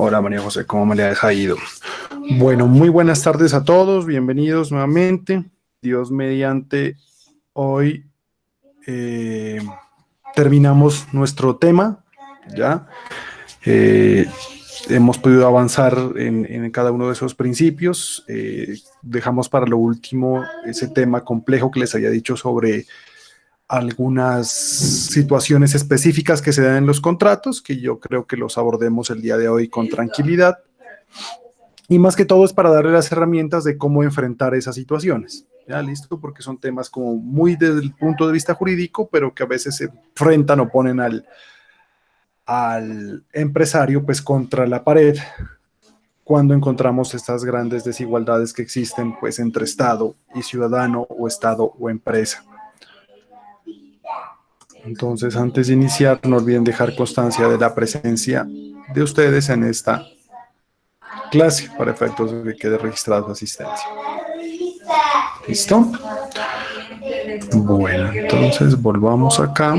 Hola María José, ¿cómo me le ha ido? Bueno, muy buenas tardes a todos, bienvenidos nuevamente. Dios mediante, hoy eh, terminamos nuestro tema, ¿ya? Eh, Hemos podido avanzar en cada uno de esos principios. Dejamos para lo último ese tema complejo que les había dicho sobre algunas situaciones específicas que se dan en los contratos, que yo creo que los abordemos el día de hoy con tranquilidad. Y más que todo es para darle las herramientas de cómo enfrentar esas situaciones. ¿Ya? ¿Listo? Porque son temas como muy desde el punto de vista jurídico, pero que a veces se enfrentan o ponen al empresario pues contra la pared cuando encontramos estas grandes desigualdades que existen pues entre Estado y ciudadano o Estado o empresa. Entonces, antes de iniciar, no olviden dejar constancia de la presencia de ustedes en esta clase para efectos de que quede registrada su asistencia. ¿Listo? Bueno, entonces volvamos acá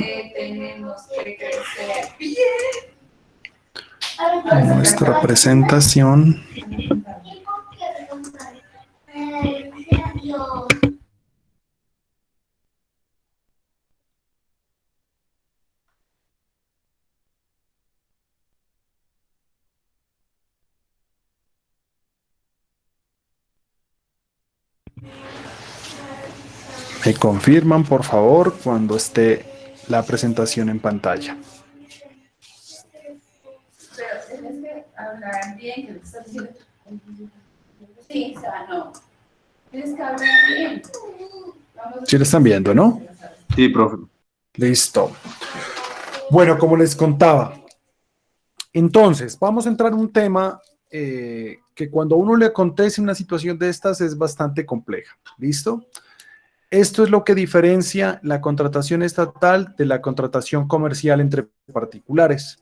a nuestra presentación. Me confirman, por favor, cuando esté la presentación en pantalla. Sí lo están viendo, ¿no? Sí, profe. Listo. Bueno, como les contaba, entonces vamos a entrar en un tema que cuando a uno le acontece una situación de estas es bastante compleja. ¿Listo? Esto es lo que diferencia la contratación estatal de la contratación comercial entre particulares.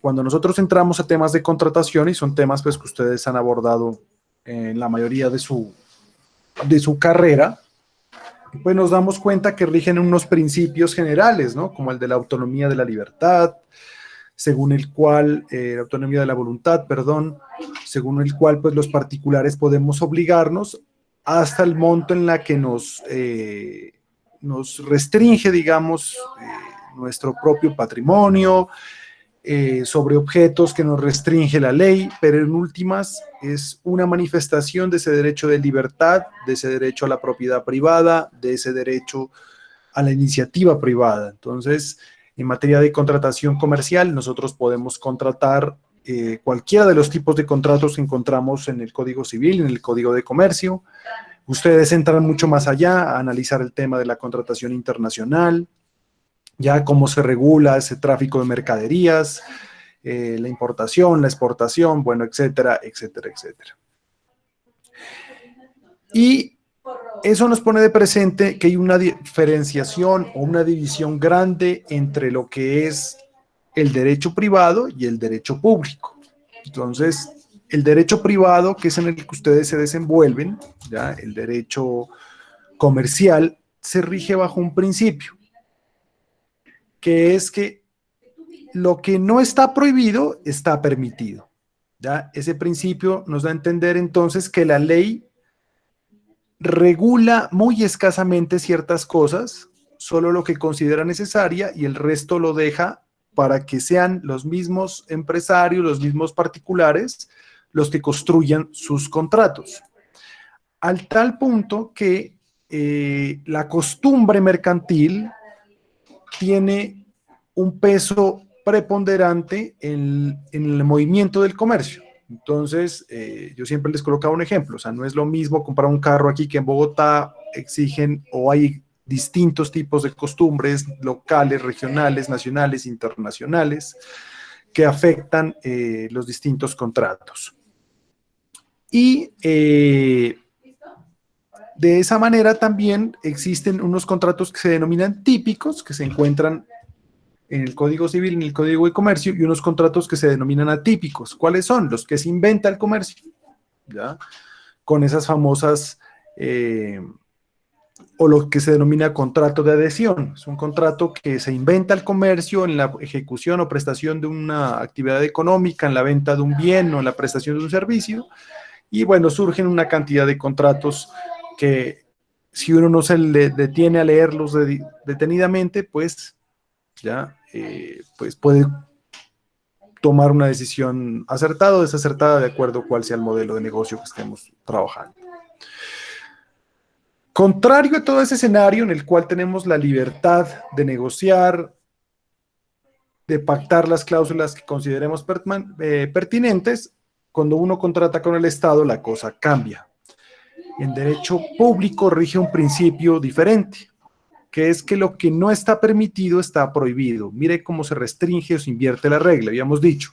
Cuando nosotros entramos a temas de contratación, y son temas pues, que ustedes han abordado en la mayoría de su carrera, pues nos damos cuenta que rigen unos principios generales, ¿no? Como el de la autonomía de la libertad, según el cual, la autonomía de la voluntad, perdón, según el cual pues los particulares podemos obligarnos hasta el monto en la que nos restringe, digamos, nuestro propio patrimonio, sobre objetos que nos restringe la ley, pero en últimas es una manifestación de ese derecho de libertad, de ese derecho a la propiedad privada, de ese derecho a la iniciativa privada. Entonces, en materia de contratación comercial, nosotros podemos contratar cualquiera de los tipos de contratos que encontramos en el Código Civil, en el Código de Comercio. Ustedes entran mucho más allá a analizar el tema de la contratación internacional, ya cómo se regula ese tráfico de mercaderías, la importación, la exportación, bueno, etcétera, etcétera, etcétera. Y eso nos pone de presente que hay una diferenciación o una división grande entre lo que es el derecho privado y el derecho público. Entonces, el derecho privado, que es en el que ustedes se desenvuelven, ¿ya? El derecho comercial, se rige bajo un principio, que es que lo que no está prohibido está permitido. ¿Ya? Ese principio nos da a entender entonces que la ley regula muy escasamente ciertas cosas, solo lo que considera necesaria y el resto lo deja para que sean los mismos empresarios, los mismos particulares, los que construyan sus contratos. Al tal punto que la costumbre mercantil tiene un peso preponderante en el movimiento del comercio. Entonces, yo siempre les colocaba un ejemplo, o sea, no es lo mismo comprar un carro aquí que en Bogotá exigen o hay distintos tipos de costumbres locales, regionales, nacionales, internacionales, que afectan los distintos contratos. Y de esa manera también existen unos contratos que se denominan típicos, que se encuentran en el Código Civil, en el Código de Comercio, y unos contratos que se denominan atípicos. ¿Cuáles son? Los que se inventa el comercio, ¿ya? Con esas famosas o lo que se denomina contrato de adhesión. Es un contrato que se inventa el comercio en la ejecución o prestación de una actividad económica, en la venta de un bien o en la prestación de un servicio. Y bueno, surgen una cantidad de contratos que si uno no se le detiene a leerlos detenidamente, pues ya pues puede tomar una decisión acertada o desacertada de acuerdo a cuál sea el modelo de negocio que estemos trabajando. Contrario a todo ese escenario en el cual tenemos la libertad de negociar, de pactar las cláusulas que consideremos pertinentes, cuando uno contrata con el Estado, la cosa cambia. En derecho público rige un principio diferente, que es que lo que no está permitido está prohibido. Mire cómo se restringe o se invierte la regla, habíamos dicho.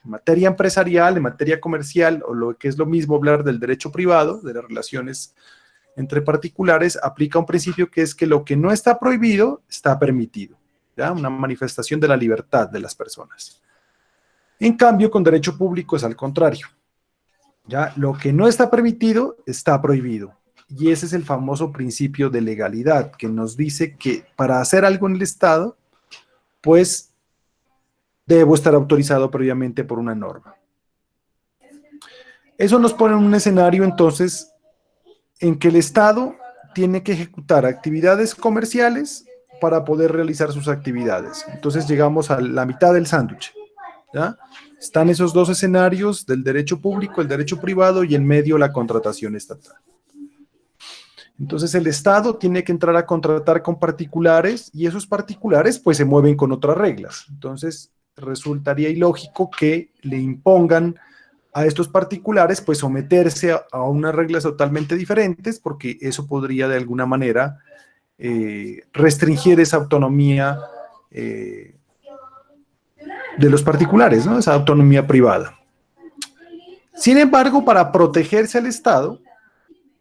En materia empresarial, en materia comercial, o lo que es lo mismo hablar del derecho privado, de las relaciones entre particulares, aplica un principio que es que lo que no está prohibido está permitido, ¿ya? Una manifestación de la libertad de las personas. En cambio, con derecho público es al contrario, ¿ya? Lo que no está permitido está prohibido. Y ese es el famoso principio de legalidad, que nos dice que para hacer algo en el Estado, pues debo estar autorizado previamente por una norma. Eso nos pone en un escenario entonces en que el Estado tiene que ejecutar actividades comerciales para poder realizar sus actividades. Entonces llegamos a la mitad del sándwich, ¿ya? Están esos dos escenarios del derecho público, el derecho privado y en medio la contratación estatal. Entonces el Estado tiene que entrar a contratar con particulares y esos particulares pues se mueven con otras reglas. Entonces resultaría ilógico que le impongan a estos particulares pues someterse a unas reglas totalmente diferentes porque eso podría de alguna manera restringir esa autonomía de los particulares, ¿no? Esa autonomía privada. Sin embargo, para protegerse al Estado,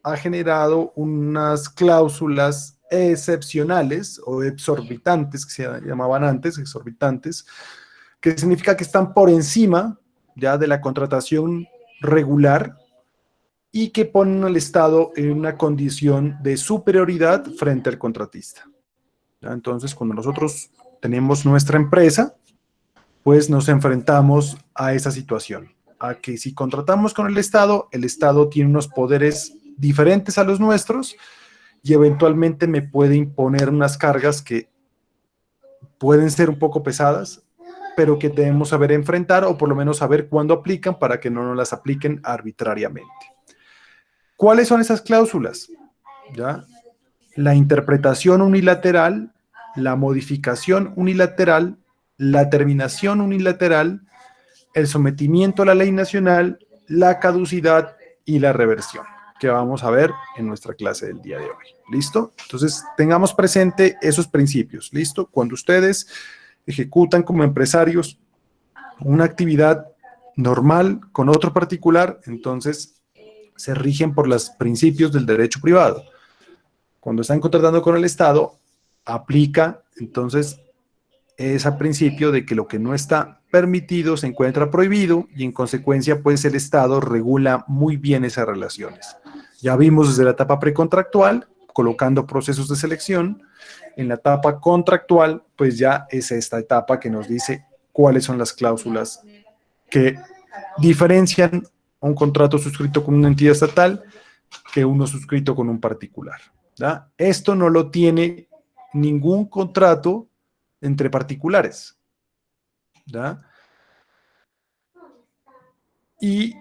ha generado unas cláusulas excepcionales o exorbitantes, que se llamaban antes, exorbitantes, que significa que están por encima ya de la contratación regular y que ponen al Estado en una condición de superioridad frente al contratista. ¿Ya? Entonces, cuando nosotros tenemos nuestra empresa, pues nos enfrentamos a esa situación, a que si contratamos con el Estado tiene unos poderes diferentes a los nuestros y eventualmente me puede imponer unas cargas que pueden ser un poco pesadas, pero que debemos saber enfrentar o por lo menos saber cuándo aplican para que no nos las apliquen arbitrariamente. ¿Cuáles son esas cláusulas? ¿Ya? La interpretación unilateral, la modificación unilateral, la terminación unilateral, el sometimiento a la ley nacional, la caducidad y la reversión, que vamos a ver en nuestra clase del día de hoy. ¿Listo? Entonces, tengamos presente esos principios. ¿Listo? Cuando ustedes ejecutan como empresarios una actividad normal con otro particular, entonces se rigen por los principios del derecho privado. Cuando están contratando con el Estado, aplica entonces ese principio de que lo que no está permitido se encuentra prohibido y en consecuencia pues el Estado regula muy bien esas relaciones. Ya vimos desde la etapa precontractual, colocando procesos de selección. En la etapa contractual pues ya es esta etapa que nos dice cuáles son las cláusulas que diferencian un contrato suscrito con una entidad estatal que uno suscrito con un particular. ¿Ya? Esto no lo tiene ningún contrato entre particulares. ¿Ya? Y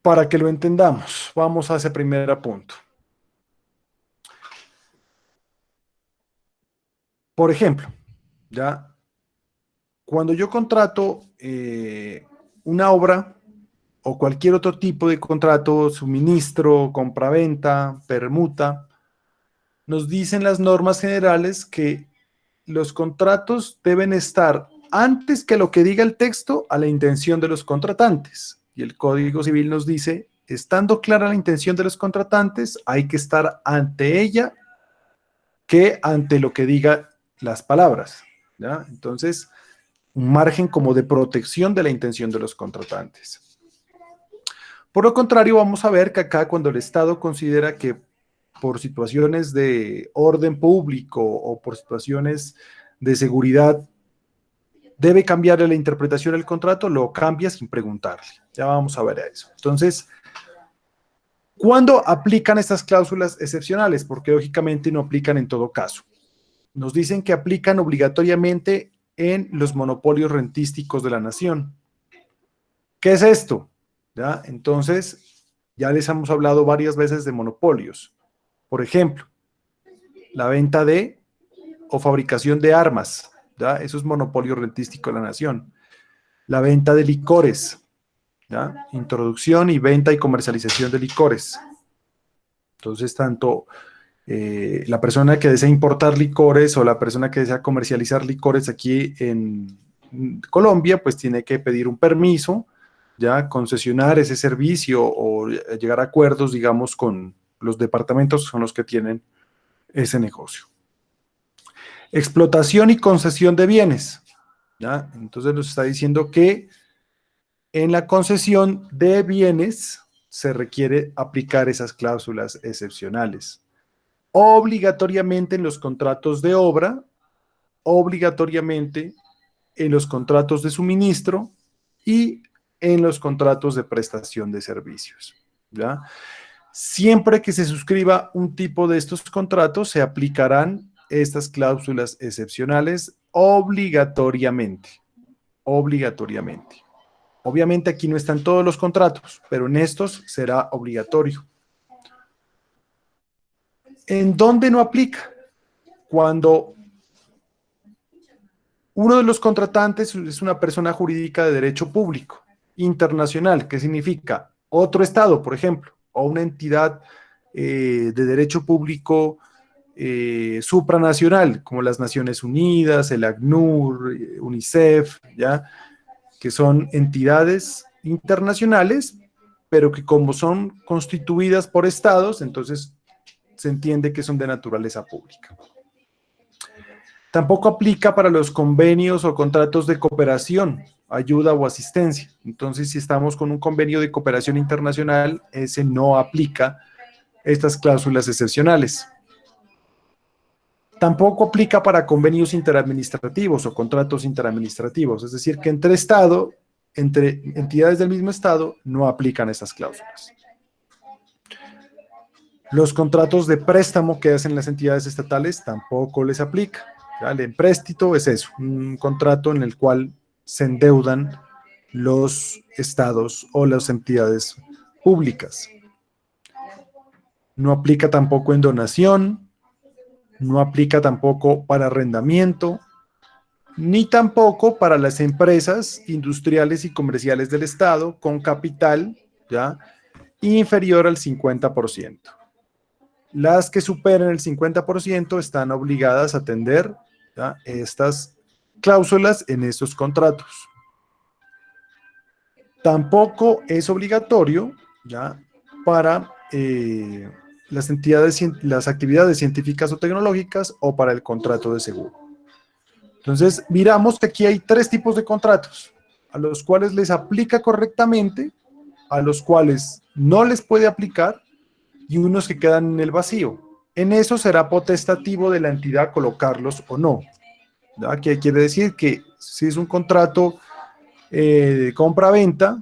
para que lo entendamos, vamos a ese primer punto. Por ejemplo, ¿ya? Cuando yo contrato una obra o cualquier otro tipo de contrato, suministro, compraventa, permuta, nos dicen las normas generales que los contratos deben estar antes que lo que diga el texto a la intención de los contratantes. Y el Código Civil nos dice, estando clara la intención de los contratantes, hay que estar ante ella que ante lo que diga las palabras, ¿ya? Entonces, un margen como de protección de la intención de los contratantes. Por lo contrario, vamos a ver que acá cuando el Estado considera que por situaciones de orden público o por situaciones de seguridad, debe cambiarle la interpretación del contrato, lo cambia sin preguntarle. Ya vamos a ver a eso. Entonces, ¿cuándo aplican estas cláusulas excepcionales? Porque lógicamente no aplican en todo caso. Nos dicen que aplican obligatoriamente en los monopolios rentísticos de la nación. ¿Qué es esto? ¿Ya? Entonces, ya les hemos hablado varias veces de monopolios. Por ejemplo, la venta de o fabricación de armas, ¿ya? Eso es monopolio rentístico de la nación. La venta de licores, ¿ya? Introducción y venta y comercialización de licores. Entonces, tanto la persona que desea importar licores o la persona que desea comercializar licores aquí en Colombia, pues tiene que pedir un permiso, ya concesionar ese servicio o llegar a acuerdos, digamos, con los departamentos que son los que tienen ese negocio. Explotación y concesión de bienes, ¿ya? Entonces nos está diciendo que en la concesión de bienes se requiere aplicar esas cláusulas excepcionales. Obligatoriamente en los contratos de obra, obligatoriamente en los contratos de suministro y en los contratos de prestación de servicios, ¿ya? Siempre que se suscriba un tipo de estos contratos, se aplicarán estas cláusulas excepcionales obligatoriamente. Obligatoriamente. Obviamente aquí no están todos los contratos, pero en estos será obligatorio. ¿En dónde no aplica? Cuando uno de los contratantes es una persona jurídica de derecho público, internacional, que significa otro estado, por ejemplo, o una entidad de derecho público supranacional, como las Naciones Unidas, el ACNUR, UNICEF, ¿ya? Que son entidades internacionales, pero que como son constituidas por estados, entonces se entiende que son de naturaleza pública. Tampoco aplica para los convenios o contratos de cooperación, ayuda o asistencia. Entonces, si estamos con un convenio de cooperación internacional, ese no aplica estas cláusulas excepcionales. Tampoco aplica para convenios interadministrativos o contratos interadministrativos, es decir, que entre entidades del mismo estado, no aplican esas cláusulas. Los contratos de préstamo que hacen las entidades estatales tampoco les aplica. ¿Ya? El empréstito es eso, un contrato en el cual se endeudan los estados o las entidades públicas. No aplica tampoco en donación, no aplica tampoco para arrendamiento, ni tampoco para las empresas industriales y comerciales del Estado con capital, ¿ya?, inferior al 50%. Las que superen el 50% están obligadas a atender, ¿ya?, estas cláusulas en estos contratos. Tampoco es obligatorio, ¿ya?, para las actividades científicas o tecnológicas o para el contrato de seguro. Entonces, miramos que aquí hay tres tipos de contratos, a los cuales les aplica correctamente, a los cuales no les puede aplicar, y unos que quedan en el vacío. En eso será potestativo de la entidad colocarlos o no. ¿Ya? Que quiere decir que si es un contrato de compra-venta,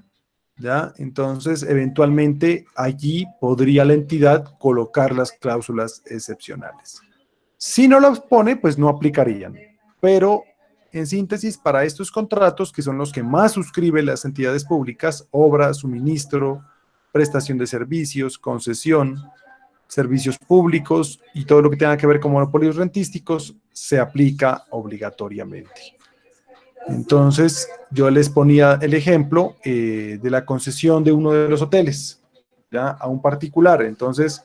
¿ya?, entonces eventualmente allí podría la entidad colocar las cláusulas excepcionales. Si no las pone, pues no aplicarían. Pero, en síntesis, para estos contratos, que son los que más suscriben las entidades públicas, obra, suministro, prestación de servicios, concesión, servicios públicos y todo lo que tenga que ver con monopolios rentísticos, se aplica obligatoriamente. Entonces, yo les ponía el ejemplo de la concesión de uno de los hoteles, ¿ya?, a un particular. Entonces,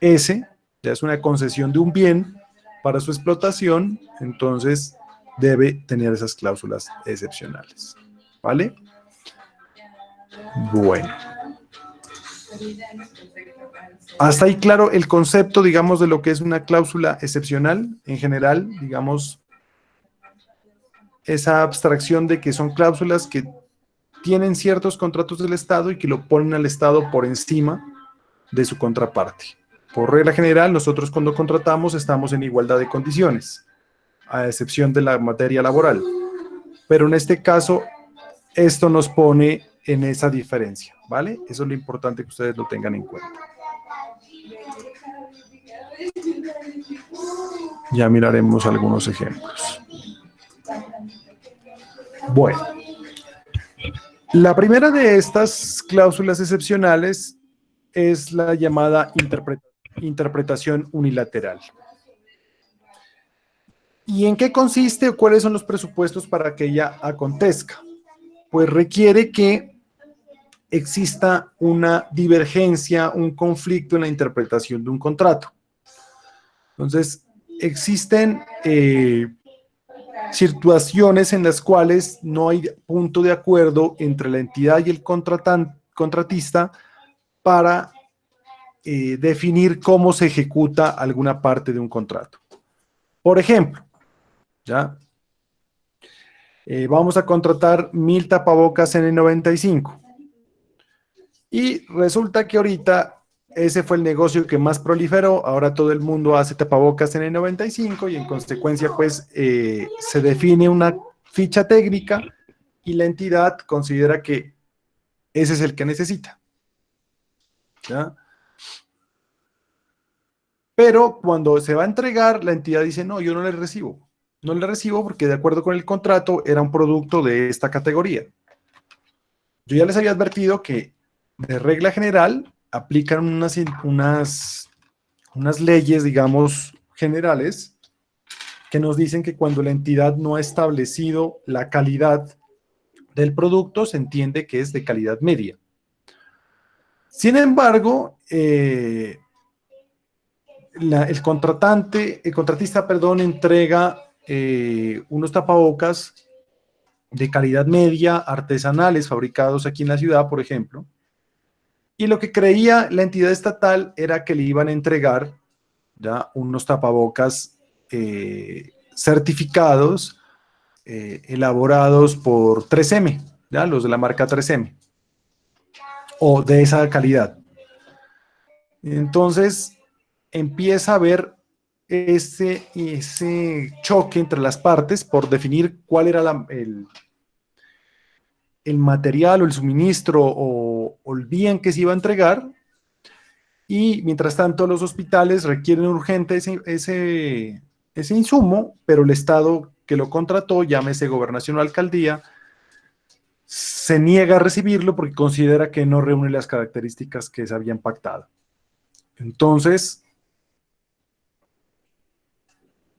ese ya es una concesión de un bien para su explotación, entonces debe tener esas cláusulas excepcionales, ¿vale? Bueno. Hasta ahí claro el concepto, digamos, de lo que es una cláusula excepcional en general, digamos, esa abstracción de que son cláusulas que tienen ciertos contratos del Estado y que lo ponen al Estado por encima de su contraparte. Por regla general, nosotros cuando contratamos estamos en igualdad de condiciones, a excepción de la materia laboral. Pero en este caso, esto nos pone en esa diferencia, ¿vale? Eso es lo importante que ustedes lo tengan en cuenta. Ya miraremos algunos ejemplos. Bueno, la primera de estas cláusulas excepcionales es la llamada interpretación unilateral. ¿Y en qué consiste o cuáles son los presupuestos para que ella acontezca? Pues requiere que exista una divergencia, un conflicto en la interpretación de un contrato. Entonces, existen situaciones en las cuales no hay punto de acuerdo entre la entidad y el contratista para definir cómo se ejecuta alguna parte de un contrato. Por ejemplo, ¿ya? Vamos a contratar 1000 tapabocas N95 y resulta que ahorita ese fue el negocio que más proliferó. Ahora todo el mundo hace tapabocas N95 y en consecuencia pues se define una ficha técnica y la entidad considera que ese es el que necesita, ¿ya? Pero cuando se va a entregar, la entidad dice, no, yo no le recibo. No le recibo porque de acuerdo con el contrato era un producto de esta categoría. Yo ya les había advertido que de regla general aplican unas leyes, digamos, generales que nos dicen que cuando la entidad no ha establecido la calidad del producto, se entiende que es de calidad media. Sin embargo, el contratista, perdón, entrega unos tapabocas de calidad media, artesanales, fabricados aquí en la ciudad, por ejemplo, y lo que creía la entidad estatal era que le iban a entregar ya unos tapabocas certificados, elaborados por 3M, ¿ya? Los de la marca 3M, o de esa calidad. Entonces, empieza a haber ese choque entre las partes por definir cuál era el material o el suministro o el bien que se iba a entregar, y mientras tanto los hospitales requieren urgente ese insumo, pero el Estado que lo contrató, llámese gobernación o alcaldía, se niega a recibirlo porque considera que no reúne las características que se habían pactado. Entonces,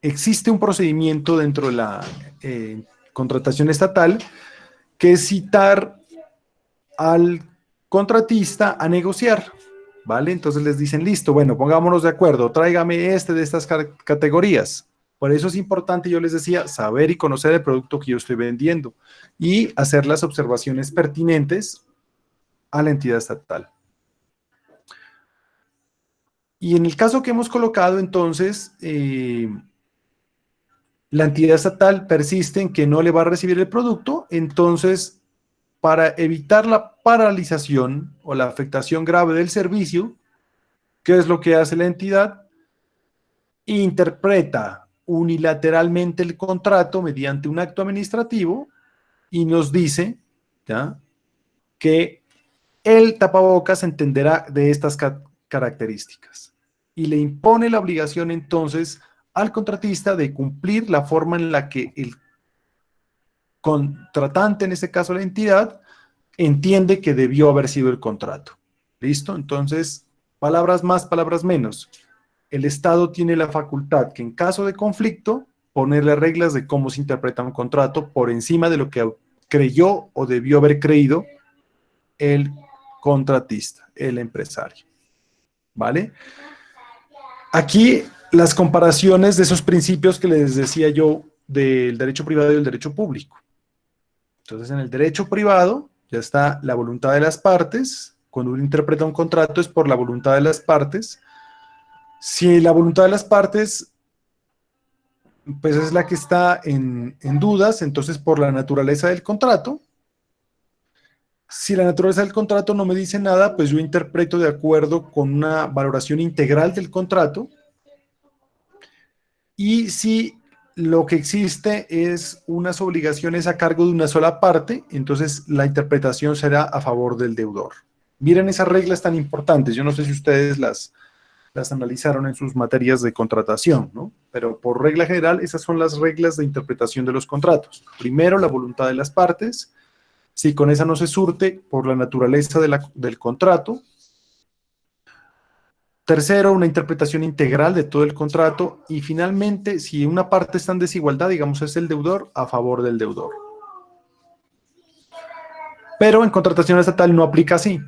existe un procedimiento dentro de la contratación estatal que es citar al contratista a negociar, ¿vale? Entonces les dicen, listo, bueno, pongámonos de acuerdo, tráigame de estas categorías. Por eso es importante, yo les decía, saber y conocer el producto que yo estoy vendiendo y hacer las observaciones pertinentes a la entidad estatal. Y en el caso que hemos colocado, entonces, la entidad estatal persiste en que no le va a recibir el producto, entonces, para evitar la paralización o la afectación grave del servicio, ¿qué es lo que hace la entidad? Interpreta unilateralmente el contrato mediante un acto administrativo y nos dice, ¿ya?, que el tapabocas entenderá de estas características y le impone la obligación entonces al contratista de cumplir la forma en la que el contratante, en este caso la entidad, entiende que debió haber sido el contrato. ¿Listo? Entonces, palabras más, palabras menos. El Estado tiene la facultad que en caso de conflicto, ponerle reglas de cómo se interpreta un contrato por encima de lo que creyó o debió haber creído el contratista, el empresario. ¿Vale? Aquí las comparaciones de esos principios que les decía yo del derecho privado y del derecho público. Entonces, en el derecho privado ya está la voluntad de las partes. Cuando uno interpreta un contrato es por la voluntad de las partes. Si la voluntad de las partes pues es la que está en dudas, entonces por la naturaleza del contrato Si la naturaleza del contrato no me dice nada, pues yo interpreto de acuerdo con una valoración integral del contrato. Y si lo que existe es unas obligaciones a cargo de una sola parte, entonces la interpretación será a favor del deudor. Miren esas reglas tan importantes. Yo no sé si ustedes las analizaron en sus materias de contratación, ¿no? Pero por regla general, esas son las reglas de interpretación de los contratos. Primero, la voluntad de las partes. Si con esa no se surte por la naturaleza del contrato. Tercero, una interpretación integral de todo el contrato. Y finalmente, si una parte está en desigualdad, digamos es el deudor, a favor del deudor. Pero en contratación estatal no aplica así.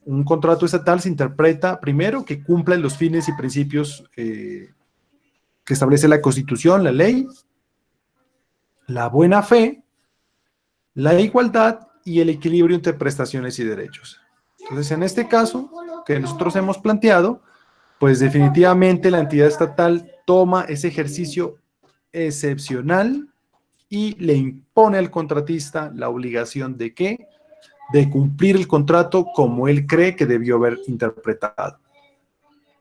Un contrato estatal se interpreta primero que cumpla los fines y principios que establece la Constitución, la ley, la buena fe, la igualdad y el equilibrio entre prestaciones y derechos. Entonces, en este caso que nosotros hemos planteado, pues definitivamente la entidad estatal toma ese ejercicio excepcional y le impone al contratista la obligación de ¿qué? De cumplir el contrato como él cree que debió haber interpretado.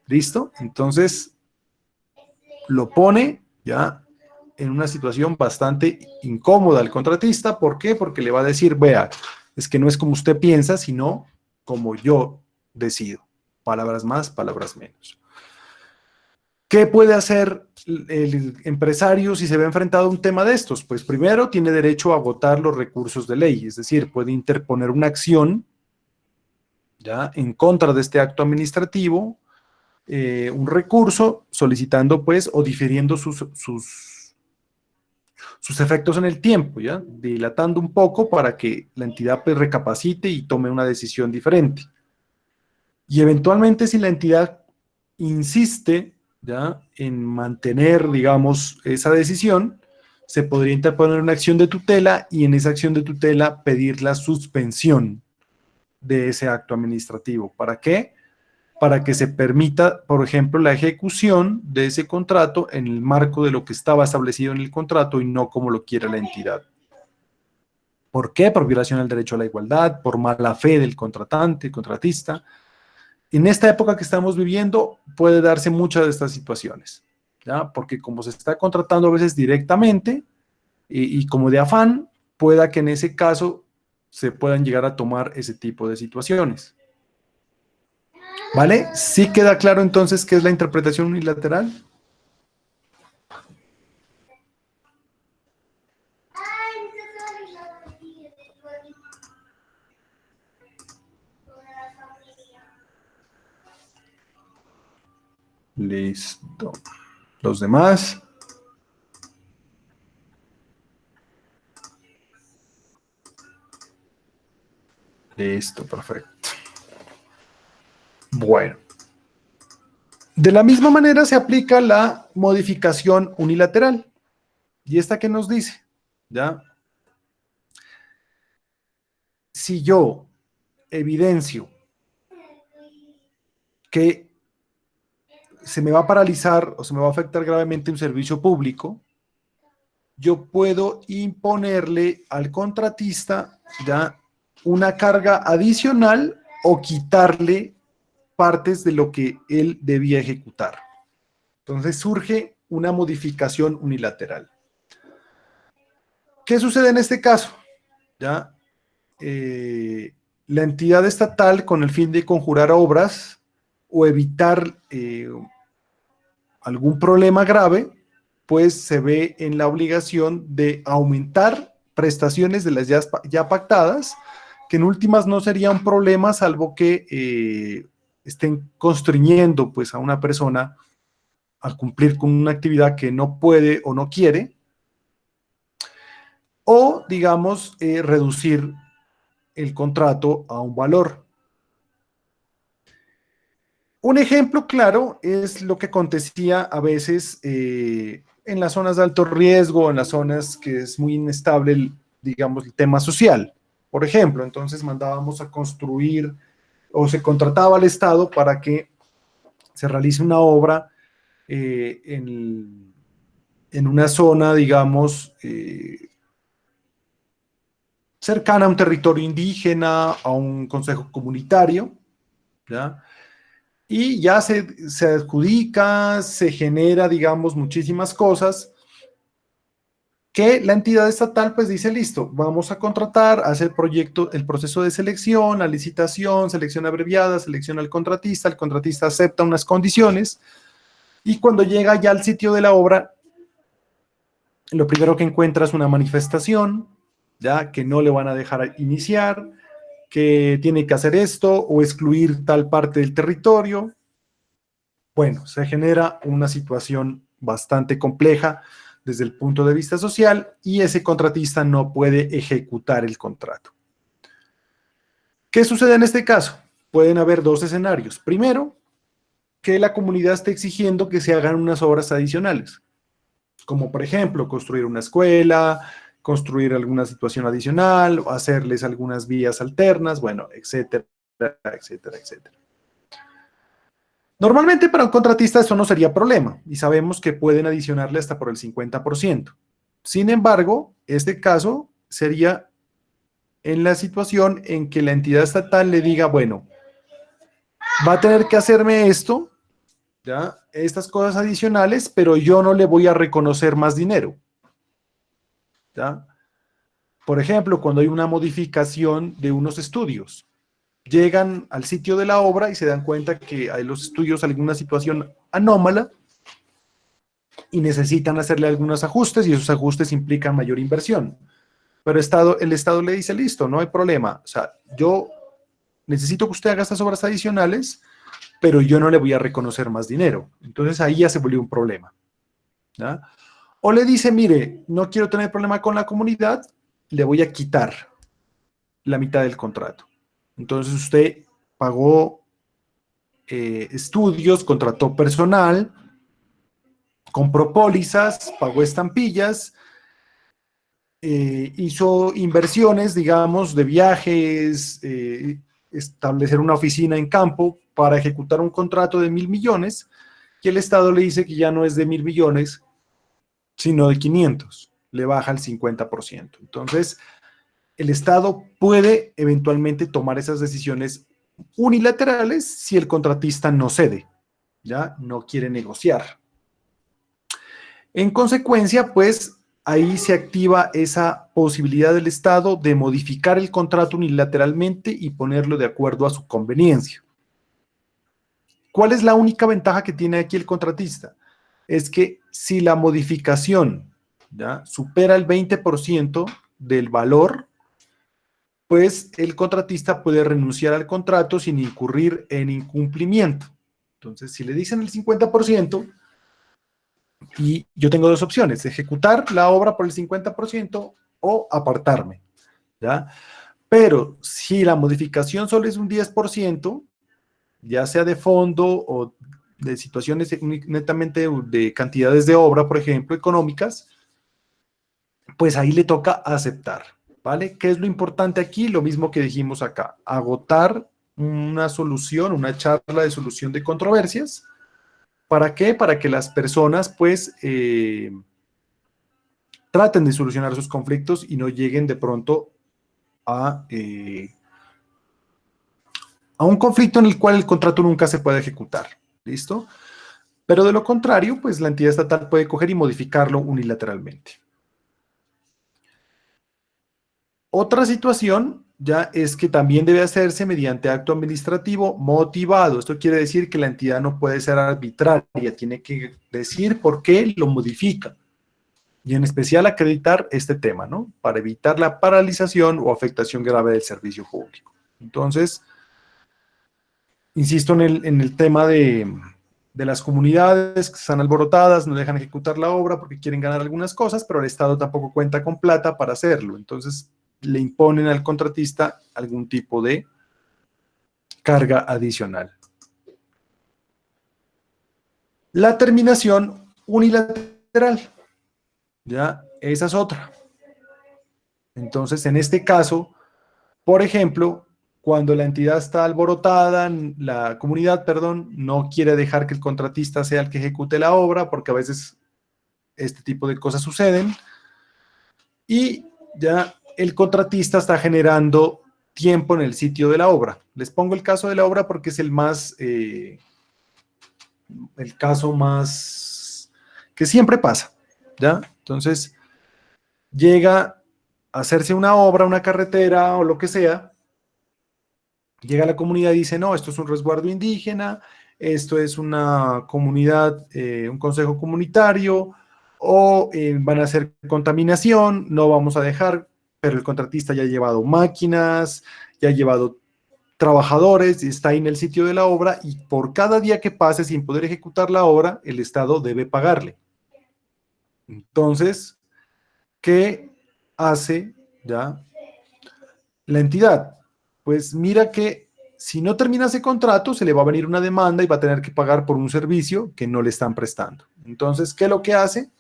¿Listo? Entonces, lo pone ya en una situación bastante incómoda al contratista. ¿Por qué? Porque le va a decir, vea, es que no es como usted piensa, sino como yo decido. Palabras más, palabras menos. ¿Qué puede hacer el empresario si se ve enfrentado a un tema de estos? Pues primero tiene derecho a agotar los recursos de ley, es decir, puede interponer una acción ya en contra de este acto administrativo, un recurso solicitando pues o difiriendo sus efectos en el tiempo, ya dilatando un poco para que la entidad pues recapacite y tome una decisión diferente. Y eventualmente si la entidad insiste ya en mantener, digamos, esa decisión, se podría interponer una acción de tutela y en esa acción de tutela pedir la suspensión de ese acto administrativo. ¿Para qué? Para que se permita, por ejemplo, la ejecución de ese contrato en el marco de lo que estaba establecido en el contrato y no como lo quiere la entidad. ¿Por qué? Por violación al derecho a la igualdad, por mala fe del contratante, contratista. En esta época que estamos viviendo puede darse muchas de estas situaciones, ¿ya? Porque como se está contratando a veces directamente y como de afán, pueda que en ese caso se puedan llegar a tomar ese tipo de situaciones. ¿Vale? ¿Sí queda claro entonces qué es la interpretación unilateral? Listo. Los demás. Listo, perfecto. Bueno. De la misma manera se aplica la modificación unilateral. ¿Y esta qué nos dice? ¿Ya? Si yo evidencio que se me va a paralizar o se me va a afectar gravemente un servicio público, yo puedo imponerle al contratista ya una carga adicional o quitarle partes de lo que él debía ejecutar. Entonces surge una modificación unilateral. ¿Qué sucede en este caso? Ya la entidad estatal, con el fin de conjurar obras o evitar algún problema grave, pues se ve en la obligación de aumentar prestaciones de las ya pactadas, que en últimas no sería un problema salvo que estén constriñendo pues a una persona a cumplir con una actividad que no puede o no quiere, o digamos reducir el contrato a un valor. Un ejemplo claro es lo que acontecía a veces en las zonas de alto riesgo, en las zonas que es muy inestable, digamos, el tema social. Por ejemplo, entonces mandábamos a construir o se contrataba al Estado para que se realice una obra en una zona, digamos, cercana a un territorio indígena, a un consejo comunitario, ¿ya? Y ya se adjudica, se genera, digamos, muchísimas cosas que la entidad estatal pues dice, listo, vamos a contratar, hace el proyecto, el proceso de selección, la licitación, selección abreviada, selecciona al contratista, el contratista acepta unas condiciones y cuando llega ya al sitio de la obra, lo primero que encuentra es una manifestación, ya que no le van a dejar iniciar, que tiene que hacer esto o excluir tal parte del territorio. Bueno, se genera una situación bastante compleja desde el punto de vista social y ese contratista no puede ejecutar el contrato. ¿Qué sucede en este caso? Pueden haber dos escenarios. Primero, que la comunidad esté exigiendo que se hagan unas obras adicionales, como por ejemplo construir una escuela, construir alguna situación adicional, o hacerles algunas vías alternas, bueno, etcétera, etcétera, etcétera. Normalmente para un contratista eso no sería problema y sabemos que pueden adicionarle hasta por el 50%. Sin embargo, este caso sería en la situación en que la entidad estatal le diga, bueno, va a tener que hacerme esto, ¿ya? Estas cosas adicionales, pero yo no le voy a reconocer más dinero, ¿ya? Por ejemplo, cuando hay una modificación de unos estudios, llegan al sitio de la obra y se dan cuenta que hay los estudios alguna situación anómala y necesitan hacerle algunos ajustes y esos ajustes implican mayor inversión. Pero el Estado le dice, listo, no hay problema. O sea, yo necesito que usted haga estas obras adicionales, pero yo no le voy a reconocer más dinero. Entonces ahí ya se volvió un problema, ¿ya? O le dice, mire, no quiero tener problema con la comunidad, le voy a quitar la mitad del contrato. Entonces usted pagó estudios, contrató personal, compró pólizas, pagó estampillas, hizo inversiones, digamos, de viajes, establecer una oficina en campo para ejecutar un contrato de 1.000 millones, y el Estado le dice que ya no es de 1.000 millones, sino de 500, le baja el 50%. Entonces, el Estado puede eventualmente tomar esas decisiones unilaterales si el contratista no cede, ya no quiere negociar. En consecuencia, pues ahí se activa esa posibilidad del Estado de modificar el contrato unilateralmente y ponerlo de acuerdo a su conveniencia. ¿Cuál es la única ventaja que tiene aquí el contratista? Es que si la modificación, ¿ya?, supera el 20% del valor, pues el contratista puede renunciar al contrato sin incurrir en incumplimiento. Entonces, si le dicen el 50%, y yo tengo dos opciones: ejecutar la obra por el 50% o apartarme, ¿ya? Pero si la modificación solo es un 10%, ya sea de fondo o de situaciones netamente de cantidades de obra, por ejemplo, económicas, pues ahí le toca aceptar, ¿vale? ¿Qué es lo importante aquí? Lo mismo que dijimos acá: agotar una solución, una charla de solución de controversias. ¿Para qué? Para que las personas, pues, traten de solucionar sus conflictos y no lleguen de pronto a un conflicto en el cual el contrato nunca se puede ejecutar. ¿Listo? Pero de lo contrario, pues la entidad estatal puede coger y modificarlo unilateralmente. Otra situación ya es que también debe hacerse mediante acto administrativo motivado. Esto quiere decir que la entidad no puede ser arbitraria, tiene que decir por qué lo modifica. Y en especial acreditar este tema, ¿no? Para evitar la paralización o afectación grave del servicio público. Entonces, insisto en el tema de las comunidades que están alborotadas, no dejan ejecutar la obra porque quieren ganar algunas cosas, pero el Estado tampoco cuenta con plata para hacerlo. Entonces, le imponen al contratista algún tipo de carga adicional. La terminación unilateral, ya, esa es otra. Entonces, en este caso, por ejemplo, cuando la entidad está alborotada, la comunidad, perdón, no quiere dejar que el contratista sea el que ejecute la obra, porque a veces este tipo de cosas suceden, y ya el contratista está generando tiempo en el sitio de la obra. Les pongo el caso de la obra porque es el caso más que siempre pasa, ¿ya? Entonces, llega a hacerse una obra, una carretera o lo que sea, llega a la comunidad y dice, no, esto es un resguardo indígena, esto es una comunidad, un consejo comunitario, o van a hacer contaminación, no vamos a dejar, pero el contratista ya ha llevado máquinas, ya ha llevado trabajadores, está ahí en el sitio de la obra y por cada día que pase sin poder ejecutar la obra, el Estado debe pagarle. Entonces, ¿qué hace ya la entidad? Pues mira que si no termina ese contrato, se le va a venir una demanda y va a tener que pagar por un servicio que no le están prestando. Entonces, ¿qué es lo que hace?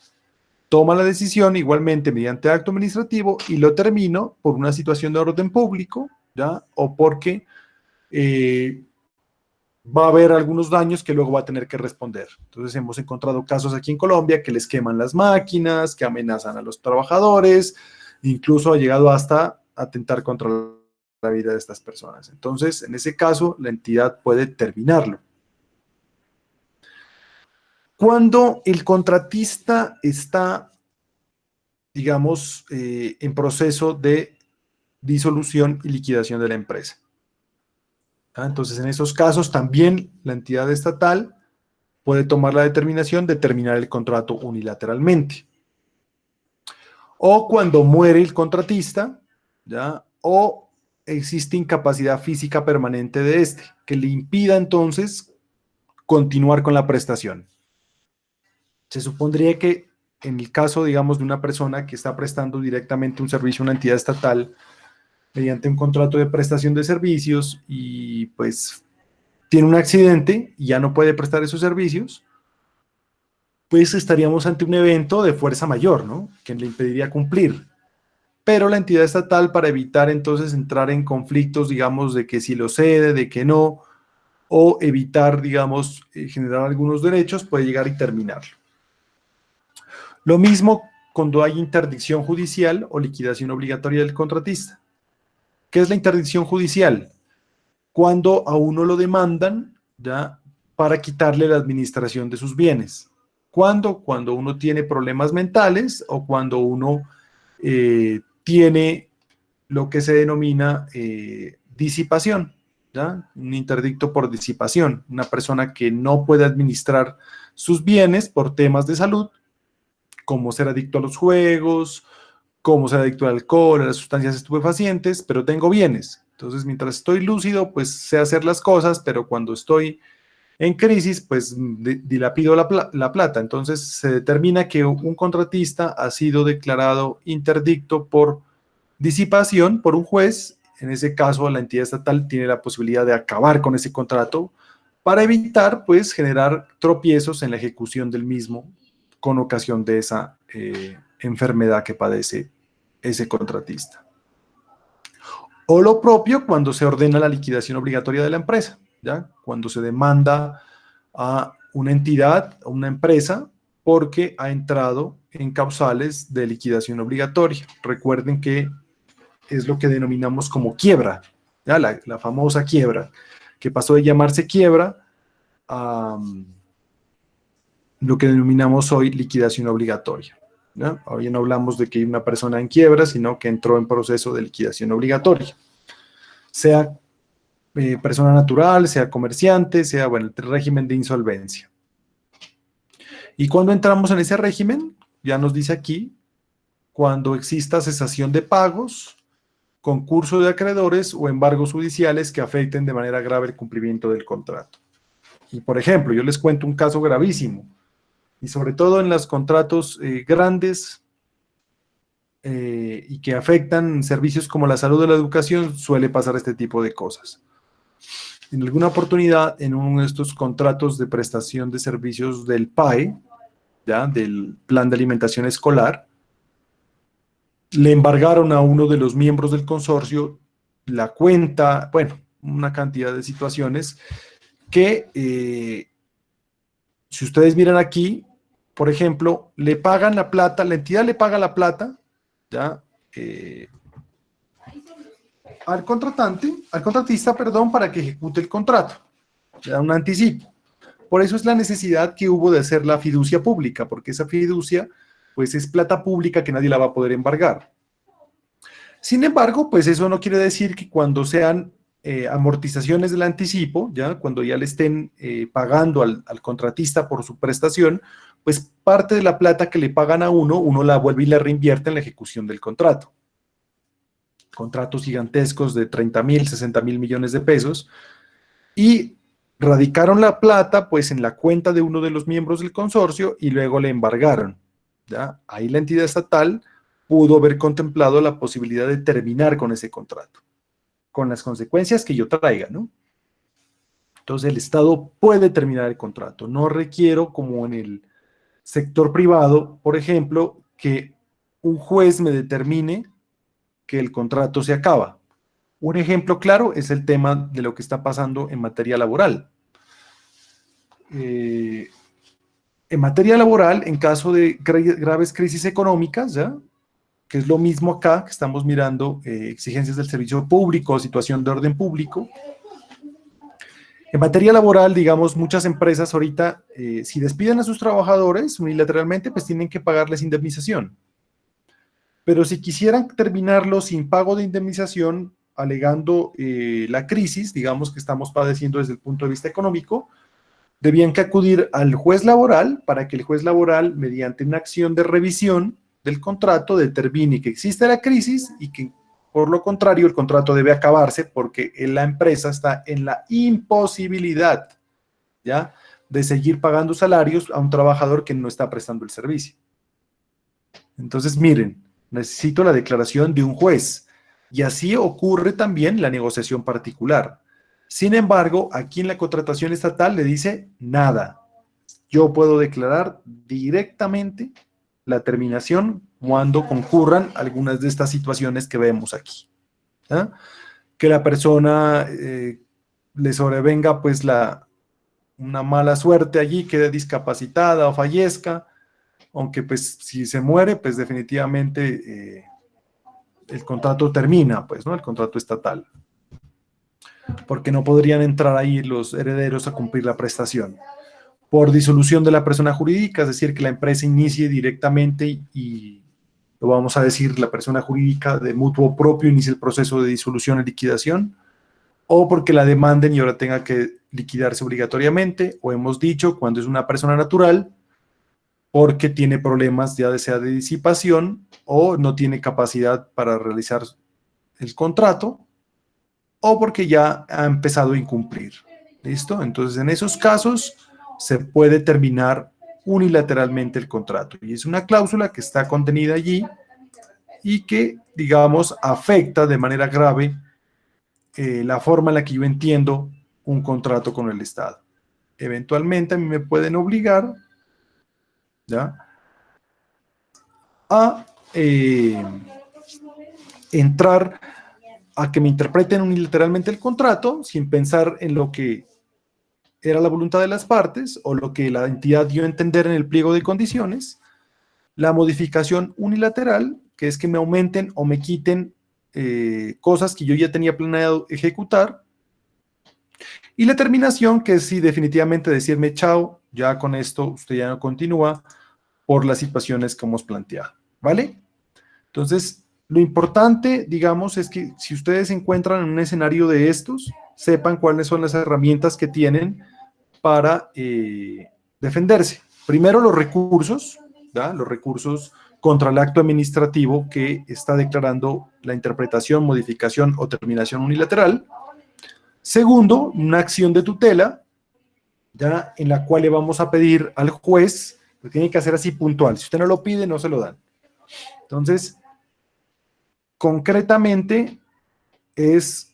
Toma la decisión igualmente mediante acto administrativo y lo termino por una situación de orden público, ¿ya? O porque va a haber algunos daños que luego va a tener que responder. Entonces hemos encontrado casos aquí en Colombia que les queman las máquinas, que amenazan a los trabajadores, incluso ha llegado hasta atentar contra la vida de estas personas. Entonces, en ese caso, la entidad puede terminarlo. Cuando el contratista está, digamos, en proceso de disolución y liquidación de la empresa. Entonces, en esos casos también la entidad estatal puede tomar la determinación de terminar el contrato unilateralmente. O cuando muere el contratista, ¿ya? O existe incapacidad física permanente de este, que le impida entonces continuar con la prestación. Se supondría que en el caso, digamos, de una persona que está prestando directamente un servicio a una entidad estatal mediante un contrato de prestación de servicios y pues tiene un accidente y ya no puede prestar esos servicios, pues estaríamos ante un evento de fuerza mayor, ¿no? Que le impediría cumplir. Pero la entidad estatal, para evitar entonces entrar en conflictos, digamos, de que si lo cede, de que no, o evitar, digamos, generar algunos derechos, puede llegar y terminarlo. Lo mismo cuando hay interdicción judicial o liquidación obligatoria del contratista. ¿Qué es la interdicción judicial? Cuando a uno lo demandan, ¿ya? Para quitarle la administración de sus bienes. ¿Cuándo? Cuando uno tiene problemas mentales o cuando uno tiene lo que se denomina disipación, ¿ya? Un interdicto por disipación, una persona que no puede administrar sus bienes por temas de salud, como ser adicto a los juegos, como ser adicto al alcohol, a las sustancias estupefacientes, pero tengo bienes. Entonces, mientras estoy lúcido, pues sé hacer las cosas, pero cuando estoy en crisis, pues dilapido la plata. Entonces, se determina que un contratista ha sido declarado interdicto por disipación por un juez. En ese caso, la entidad estatal tiene la posibilidad de acabar con ese contrato para evitar, pues, generar tropiezos en la ejecución del mismo con ocasión de esa enfermedad que padece ese contratista. O lo propio cuando se ordena la liquidación obligatoria de la empresa, ¿ya? Cuando se demanda a una entidad, a una empresa, porque ha entrado en causales de liquidación obligatoria. Recuerden que es lo que denominamos como quiebra, ¿ya? La famosa quiebra, que pasó de llamarse quiebra a lo que denominamos hoy liquidación obligatoria, ¿ya? Hoy no hablamos de que hay una persona en quiebra, sino que entró en proceso de liquidación obligatoria. Sea persona natural, sea comerciante, sea, bueno, el régimen de insolvencia. Y cuando entramos en ese régimen, ya nos dice aquí, cuando exista cesación de pagos, concurso de acreedores o embargos judiciales que afecten de manera grave el cumplimiento del contrato. Y por ejemplo, yo les cuento un caso gravísimo, y sobre todo en los contratos grandes y que afectan servicios como la salud o la educación, suele pasar este tipo de cosas. En alguna oportunidad, en uno de estos contratos de prestación de servicios del PAE, ¿ya? Del Plan de Alimentación Escolar, le embargaron a uno de los miembros del consorcio la cuenta, bueno, una cantidad de situaciones que, si ustedes miran aquí, por ejemplo, le pagan la plata, la entidad le paga la plata, ¿ya? al contratista, perdón, para que ejecute el contrato. Le da un anticipo. Por eso es la necesidad que hubo de hacer la fiducia pública, porque esa fiducia, pues, es plata pública que nadie la va a poder embargar. Sin embargo, pues eso no quiere decir que cuando sean amortizaciones del anticipo, ya cuando ya le estén pagando al contratista por su prestación, pues parte de la plata que le pagan a uno la vuelve y la reinvierte en la ejecución del contrato. Contratos gigantescos de 30.000, 60.000 millones de pesos, y radicaron la plata pues en la cuenta de uno de los miembros del consorcio y luego le embargaron, ¿ya? Ahí la entidad estatal pudo haber contemplado la posibilidad de terminar con ese contrato, con las consecuencias que yo traiga, ¿no? Entonces el Estado puede terminar el contrato. No requiero, como en el sector privado, por ejemplo, que un juez me determine que el contrato se acaba. Un ejemplo claro es el tema de lo que está pasando en materia laboral. En materia laboral, en caso de graves crisis económicas, ¿ya?, que es lo mismo acá, que estamos mirando exigencias del servicio público, situación de orden público. En materia laboral, digamos, muchas empresas ahorita, si despiden a sus trabajadores unilateralmente, pues tienen que pagarles indemnización. Pero si quisieran terminarlo sin pago de indemnización, alegando la crisis, digamos, que estamos padeciendo desde el punto de vista económico, debían que acudir al juez laboral para que el juez laboral, mediante una acción de revisión del contrato, determine que existe la crisis y que, por lo contrario, el contrato debe acabarse porque la empresa está en la imposibilidad, ¿ya?, de seguir pagando salarios a un trabajador que no está prestando el servicio. Entonces, miren, necesito la declaración de un juez, y así ocurre también la negociación particular. Sin embargo, aquí en la contratación estatal le dice nada. Yo puedo declarar directamente la terminación cuando concurran algunas de estas situaciones que vemos aquí, ¿eh? Que la persona le sobrevenga pues una mala suerte allí, quede discapacitada o fallezca, aunque pues si se muere, pues definitivamente el contrato termina, pues, ¿no? El contrato estatal, porque no podrían entrar ahí los herederos a cumplir la prestación. Por disolución de la persona jurídica, es decir, que la empresa inicie directamente y lo vamos a decir, la persona jurídica de mutuo propio inicie el proceso de disolución y liquidación, o porque la demanden y ahora tenga que liquidarse obligatoriamente, o hemos dicho, cuando es una persona natural, porque tiene problemas ya sea de disipación o no tiene capacidad para realizar el contrato, o porque ya ha empezado a incumplir. ¿Listo? Entonces, en esos casos se puede terminar unilateralmente el contrato. Y es una cláusula que está contenida allí y que, digamos, afecta de manera grave la forma en la que yo entiendo un contrato con el Estado. Eventualmente a mí me pueden obligar, ¿ya?, a entrar a que me interpreten unilateralmente el contrato sin pensar en lo que era la voluntad de las partes o lo que la entidad dio a entender en el pliego de condiciones, la modificación unilateral, que es que me aumenten o me quiten cosas que yo ya tenía planeado ejecutar, y la terminación, que es sí, definitivamente decirme chao, ya con esto usted ya no continúa por las situaciones que hemos planteado, ¿vale? Entonces, lo importante, digamos, es que si ustedes se encuentran en un escenario de estos, sepan cuáles son las herramientas que tienen para defenderse. Primero, los recursos, ¿ya?, los recursos contra el acto administrativo que está declarando la interpretación, modificación o terminación unilateral. Segundo, una acción de tutela, ¿ya?, en la cual le vamos a pedir al juez, lo tiene que hacer así puntual. Si usted no lo pide, no se lo dan. Entonces, concretamente, es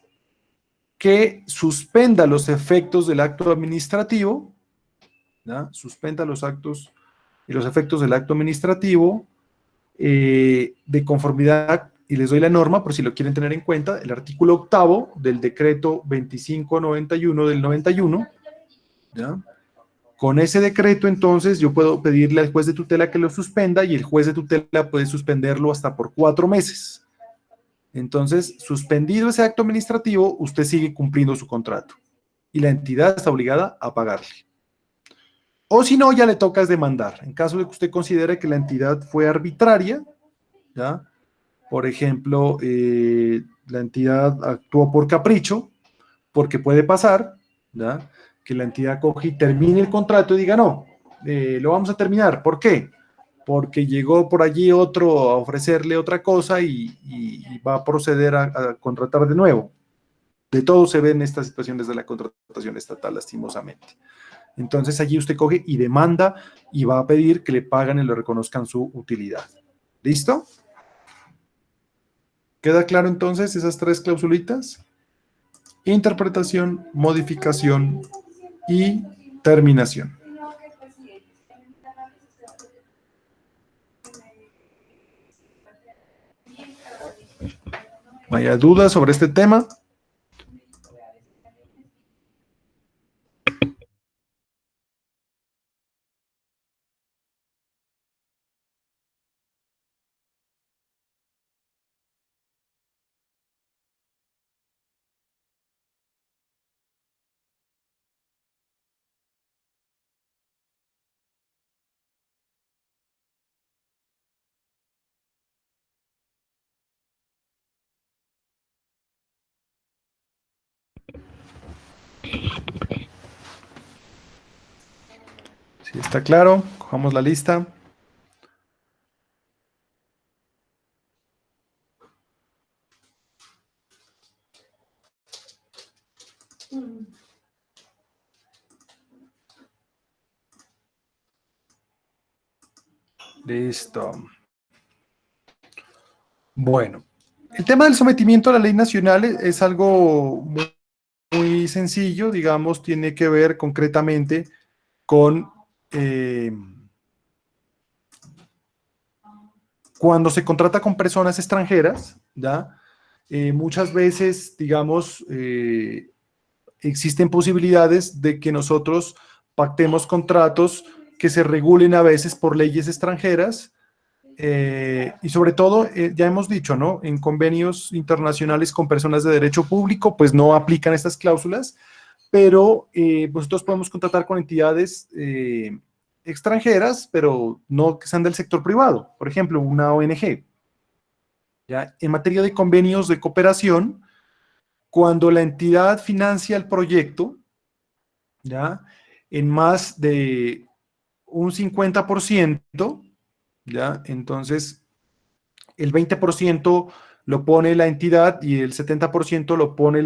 que suspenda los efectos del acto administrativo, ¿ya?, suspenda los actos y los efectos del acto administrativo de conformidad, y les doy la norma por si lo quieren tener en cuenta, el artículo 8º del decreto 2591 del 91, ¿ya? Con ese decreto, entonces, yo puedo pedirle al juez de tutela que lo suspenda y el juez de tutela puede suspenderlo hasta por 4 meses. Entonces, suspendido ese acto administrativo, usted sigue cumpliendo su contrato y la entidad está obligada a pagarle. O si no, ya le toca es demandar. En caso de que usted considere que la entidad fue arbitraria, ¿ya? Por ejemplo, la entidad actuó por capricho, porque puede pasar, ¿ya? Que la entidad coge y termine el contrato y diga, no, lo vamos a terminar. ¿Por qué? Porque llegó por allí otro a ofrecerle otra cosa y va a proceder a contratar de nuevo. De todo se ve en estas situaciones de la contratación estatal, lastimosamente. Entonces allí usted coge y demanda y va a pedir que le paguen y le reconozcan su utilidad. ¿Listo? ¿Queda claro entonces esas tres clausulitas? Interpretación, modificación y terminación. ¿Hay dudas sobre este tema? Si está claro, cojamos la lista. Listo. Bueno, el tema del sometimiento a la ley nacional es algo muy sencillo, digamos, tiene que ver concretamente con cuando se contrata con personas extranjeras, ¿ya? Muchas veces, digamos, existen posibilidades de que nosotros pactemos contratos que se regulen a veces por leyes extranjeras y sobre todo, ya hemos dicho, ¿no? En convenios internacionales con personas de derecho público, pues no aplican estas cláusulas, pero nosotros podemos contratar con entidades extranjeras, pero no que sean del sector privado, por ejemplo, una ONG. ¿Ya? En materia de convenios de cooperación, cuando la entidad financia el proyecto, ¿ya? En más de un 50%, ¿ya? Entonces, el 20% lo pone la entidad y el 70% lo pone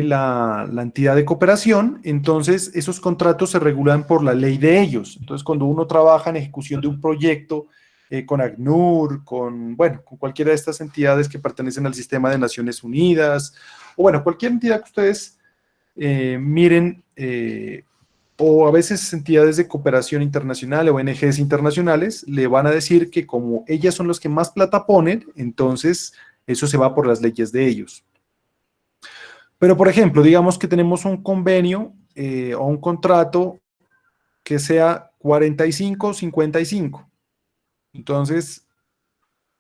la entidad de cooperación. Entonces esos contratos se regulan por la ley de ellos. Entonces cuando uno trabaja en ejecución de un proyecto con ACNUR, bueno, con cualquiera de estas entidades que pertenecen al sistema de Naciones Unidas, o bueno, cualquier entidad que ustedes miren, o a veces entidades de cooperación internacional o ONGs internacionales, le van a decir que como ellas son los que más plata ponen, entonces eso se va por las leyes de ellos. Pero, por ejemplo, digamos que tenemos un convenio o un contrato que sea 45-55. Entonces,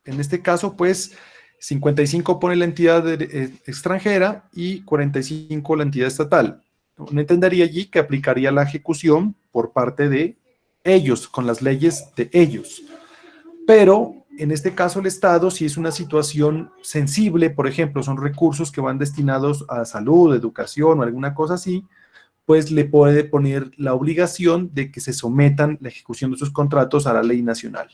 en este caso, pues, 55 pone la entidad extranjera y 45 la entidad estatal. Uno entendería allí que aplicaría la ejecución por parte de ellos, con las leyes de ellos. Pero en este caso el Estado, si es una situación sensible, por ejemplo, son recursos que van destinados a salud, educación o alguna cosa así, pues le puede poner la obligación de que se sometan la ejecución de sus contratos a la ley nacional.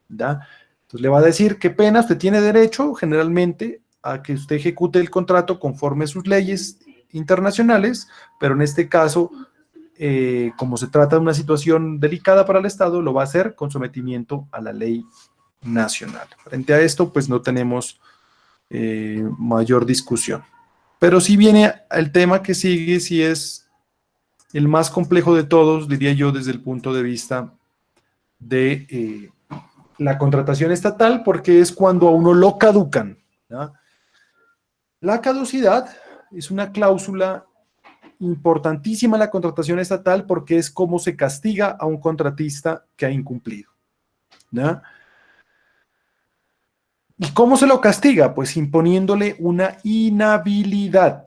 ¿Da? Entonces le va a decir, qué pena, usted tiene derecho generalmente a que usted ejecute el contrato conforme a sus leyes internacionales, pero en este caso, como se trata de una situación delicada para el Estado, lo va a hacer con sometimiento a la ley nacional. Frente a esto, pues no tenemos mayor discusión. Pero sí viene el tema que sigue, si es el más complejo de todos, diría yo, desde el punto de vista de la contratación estatal, porque es cuando a uno lo caducan, ¿no? La caducidad es una cláusula importantísima en la contratación estatal porque es como se castiga a un contratista que ha incumplido, ¿no? ¿Y cómo se lo castiga? Pues imponiéndole una inhabilidad,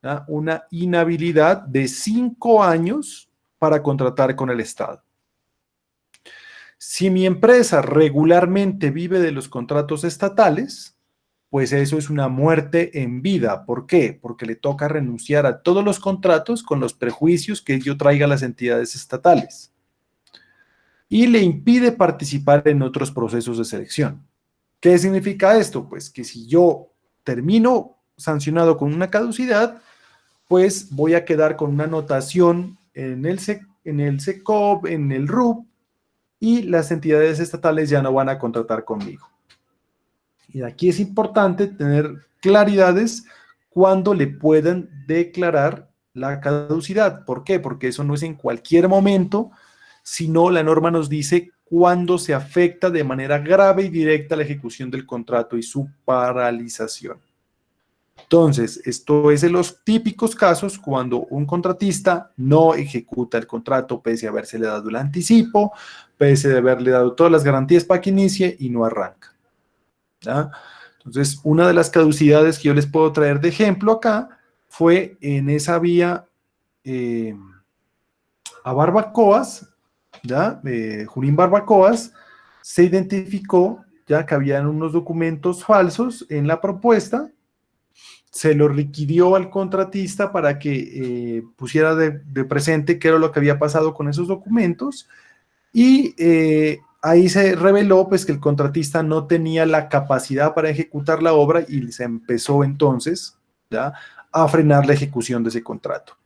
¿ya? Una inhabilidad de 5 años para contratar con el Estado. Si mi empresa regularmente vive de los contratos estatales, pues eso es una muerte en vida. ¿Por qué? Porque le toca renunciar a todos los contratos con los prejuicios que ello traiga a las entidades estatales y le impide participar en otros procesos de selección. ¿Qué significa esto? Pues que si yo termino sancionado con una caducidad, pues voy a quedar con una anotación en el SECOV, en el RUP, y las entidades estatales ya no van a contratar conmigo. Y aquí es importante tener claridades cuando le puedan declarar la caducidad. ¿Por qué? Porque eso no es en cualquier momento, sino la norma nos dice cuándo se afecta de manera grave y directa la ejecución del contrato y su paralización. Entonces, esto es en los típicos casos cuando un contratista no ejecuta el contrato pese a habérsele dado el anticipo, pese a haberle dado todas las garantías para que inicie y no arranca, ¿ya? Entonces, una de las caducidades que yo les puedo traer de ejemplo acá fue en esa vía a Barbacoas, ¿ya? Junín Barbacoas, se identificó ya que habían unos documentos falsos en la propuesta, se lo requirió al contratista para que pusiera de presente qué era lo que había pasado con esos documentos y ahí se reveló pues que el contratista no tenía la capacidad para ejecutar la obra y se empezó entonces, ¿ya?, a frenar la ejecución de ese contrato.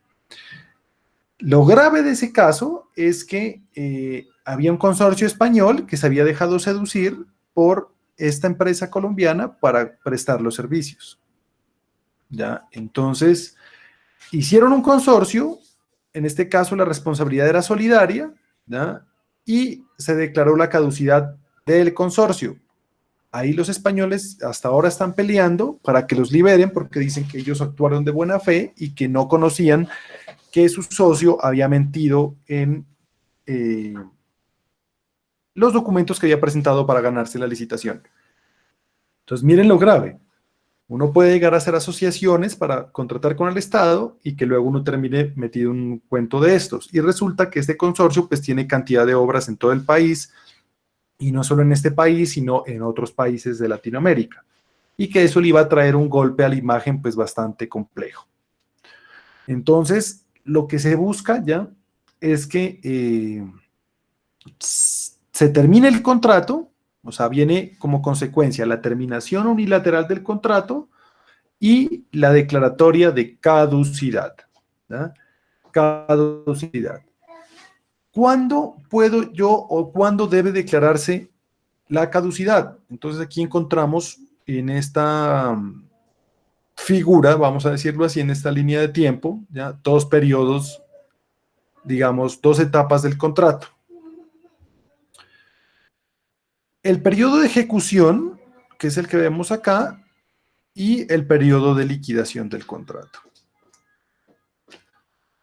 Lo grave de ese caso es que había un consorcio español que se había dejado seducir por esta empresa colombiana para prestar los servicios, ¿ya? Entonces, hicieron un consorcio, en este caso la responsabilidad era solidaria, ¿ya?, y se declaró la caducidad del consorcio. Ahí los españoles hasta ahora están peleando para que los liberen porque dicen que ellos actuaron de buena fe y que no conocían que su socio había mentido en los documentos que había presentado para ganarse la licitación. Entonces, miren lo grave. Uno puede llegar a hacer asociaciones para contratar con el Estado y que luego uno termine metido en un cuento de estos. Y resulta que este consorcio pues tiene cantidad de obras en todo el país y no solo en este país, sino en otros países de Latinoamérica. Y que eso le iba a traer un golpe a la imagen pues bastante complejo. Entonces, lo que se busca ya es que se termine el contrato, o sea, viene como consecuencia la terminación unilateral del contrato y la declaratoria de caducidad, ¿ya? Caducidad. ¿Cuándo puedo yo o cuándo debe declararse la caducidad? Entonces aquí encontramos en esta figura, vamos a decirlo así, en esta línea de tiempo, ya, dos periodos, digamos, dos etapas del contrato. El periodo de ejecución, que es el que vemos acá, y el periodo de liquidación del contrato.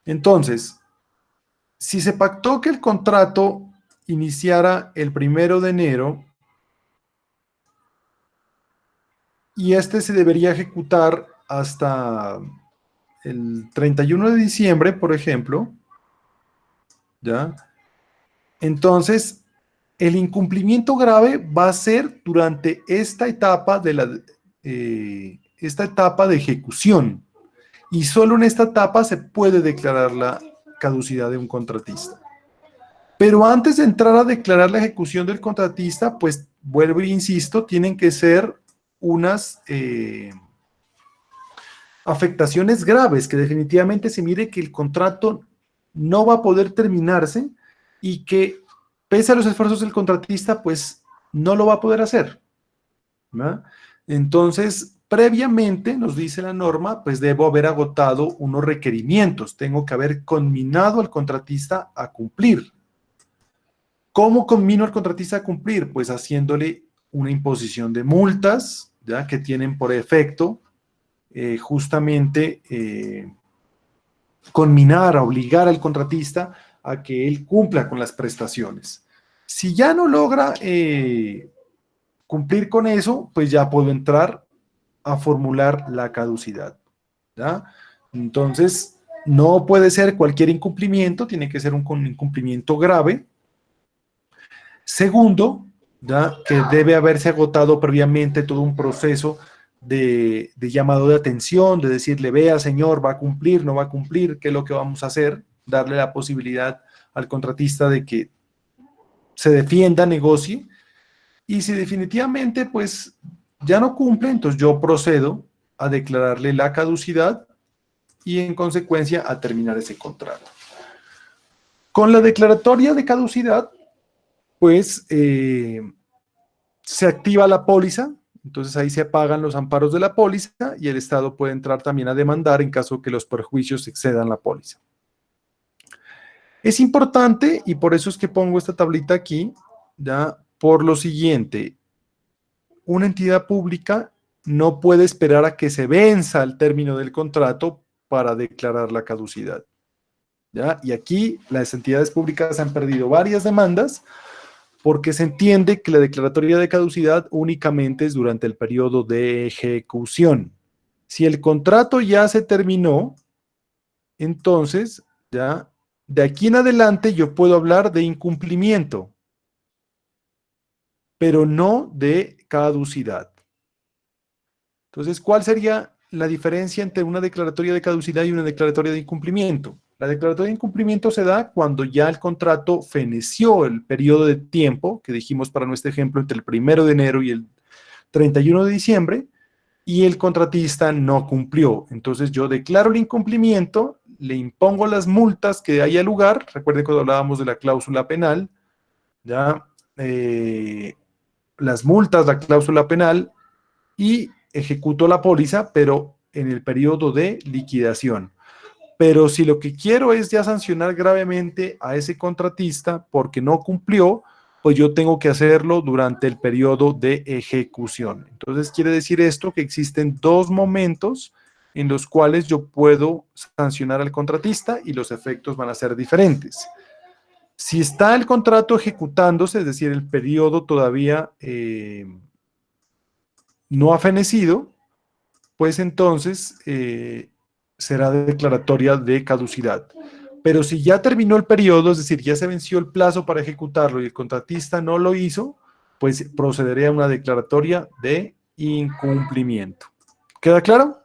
Entonces, si se pactó que el contrato iniciara el 1 de enero y este se debería ejecutar hasta el 31 de diciembre, por ejemplo, ¿ya? Entonces, el incumplimiento grave va a ser durante esta etapa de ejecución. Y solo en esta etapa se puede declarar la caducidad de un contratista. Pero antes de entrar a declarar la ejecución del contratista, pues vuelvo e insisto, tienen que ser unas afectaciones graves, que definitivamente se mire que el contrato no va a poder terminarse y que pese a los esfuerzos del contratista, pues no lo va a poder hacer, ¿no? Entonces, previamente, nos dice la norma, pues debo haber agotado unos requerimientos, tengo que haber conminado al contratista a cumplir. ¿Cómo conmino al contratista a cumplir? Pues haciéndole una imposición de multas, ¿ya?, que tienen por efecto justamente conminar, obligar al contratista a que él cumpla con las prestaciones. Si ya no logra cumplir con eso, pues ya puedo entrar a formular la caducidad, ¿ya? Entonces, no puede ser cualquier incumplimiento, tiene que ser un incumplimiento grave. Segundo, ¿ya? Que debe haberse agotado previamente todo un proceso de llamado de atención, de decirle, vea señor, va a cumplir, no va a cumplir, qué es lo que vamos a hacer, darle la posibilidad al contratista de que se defienda, negocie, y si definitivamente pues ya no cumple, entonces yo procedo a declararle la caducidad y en consecuencia a terminar ese contrato. Con la declaratoria de caducidad, pues se activa la póliza, entonces ahí se apagan los amparos de la póliza y el Estado puede entrar también a demandar en caso que los perjuicios excedan la póliza. Es importante, y por eso es que pongo esta tablita aquí, ¿ya? Por lo siguiente, una entidad pública no puede esperar a que se venza el término del contrato para declarar la caducidad, ¿ya? Y aquí las entidades públicas han perdido varias demandas porque se entiende que la declaratoria de caducidad únicamente es durante el periodo de ejecución. Si el contrato ya se terminó, entonces, ya, de aquí en adelante yo puedo hablar de incumplimiento, pero no de caducidad. Entonces, ¿cuál sería la diferencia entre una declaratoria de caducidad y una declaratoria de incumplimiento? La declaratoria de incumplimiento se da cuando ya el contrato feneció el periodo de tiempo que dijimos para nuestro ejemplo entre el 1 de enero y el 31 de diciembre y el contratista no cumplió. Entonces yo declaro el incumplimiento, le impongo las multas que haya lugar. Recuerden cuando hablábamos de la cláusula penal, ya las multas, la cláusula penal y ejecuto la póliza, pero en el periodo de liquidación. Pero si lo que quiero es ya sancionar gravemente a ese contratista porque no cumplió, pues yo tengo que hacerlo durante el periodo de ejecución. Entonces quiere decir esto que existen dos momentos en los cuales yo puedo sancionar al contratista y los efectos van a ser diferentes. Si está el contrato ejecutándose, es decir, el periodo todavía no ha fenecido, pues entonces será declaratoria de caducidad. Pero si ya terminó el periodo, es decir, ya se venció el plazo para ejecutarlo y el contratista no lo hizo, pues procederé a una declaratoria de incumplimiento. ¿Queda claro?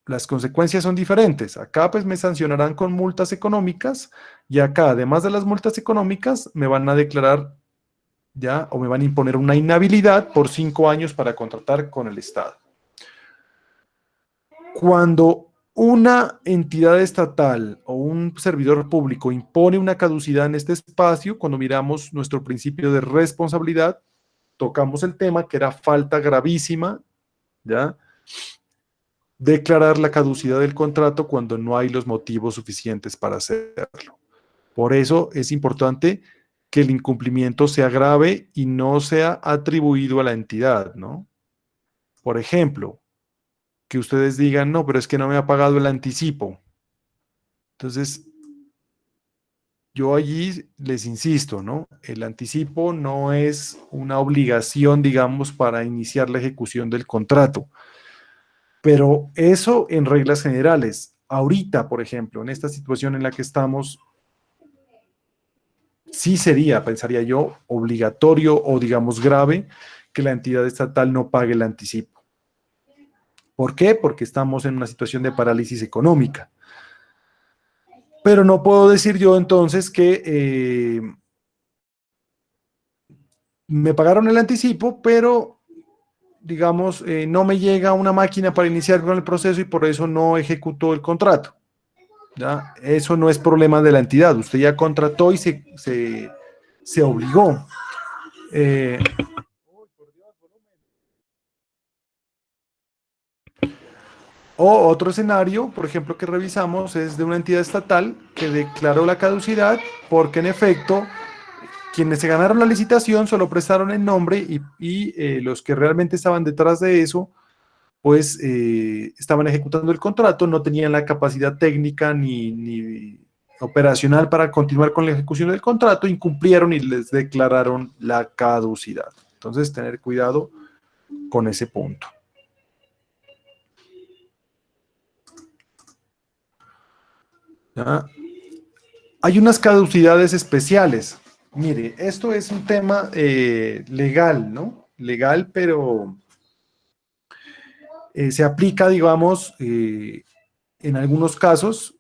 Las consecuencias son diferentes. Acá pues me sancionarán con multas económicas y acá, además de las multas económicas, me van a declarar ya o me van a imponer una inhabilidad por 5 años para contratar con el Estado. Cuando una entidad estatal o un servidor público impone una caducidad en este espacio, cuando miramos nuestro principio de responsabilidad, tocamos el tema que era falta gravísima, ¿ya? Declarar la caducidad del contrato cuando no hay los motivos suficientes para hacerlo. Por eso es importante que el incumplimiento sea grave y no sea atribuido a la entidad, ¿no? Por ejemplo, que ustedes digan, no, pero es que no me ha pagado el anticipo. Entonces, yo allí les insisto, ¿no? El anticipo no es una obligación, digamos, para iniciar la ejecución del contrato. Pero eso en reglas generales. Ahorita, por ejemplo, en esta situación en la que estamos, sí sería, pensaría yo, obligatorio o, digamos, grave que la entidad estatal no pague el anticipo. ¿Por qué? Porque estamos en una situación de parálisis económica. Pero no puedo decir yo entonces que me pagaron el anticipo, pero digamos, no me llega una máquina para iniciar con el proceso y por eso no ejecutó el contrato. ¿Ya? Eso no es problema de la entidad. Usted ya contrató y se obligó. Eh, o otro escenario, por ejemplo, que revisamos es de una entidad estatal que declaró la caducidad porque en efecto quienes se ganaron la licitación solo prestaron el nombre y los que realmente estaban detrás de eso, pues estaban ejecutando el contrato, no tenían la capacidad técnica ni operacional para continuar con la ejecución del contrato, incumplieron y les declararon la caducidad. Entonces, tener cuidado con ese punto. ¿Ya? Hay unas caducidades especiales. Mire, esto es un tema legal, ¿no? Legal, pero se aplica, digamos, en algunos casos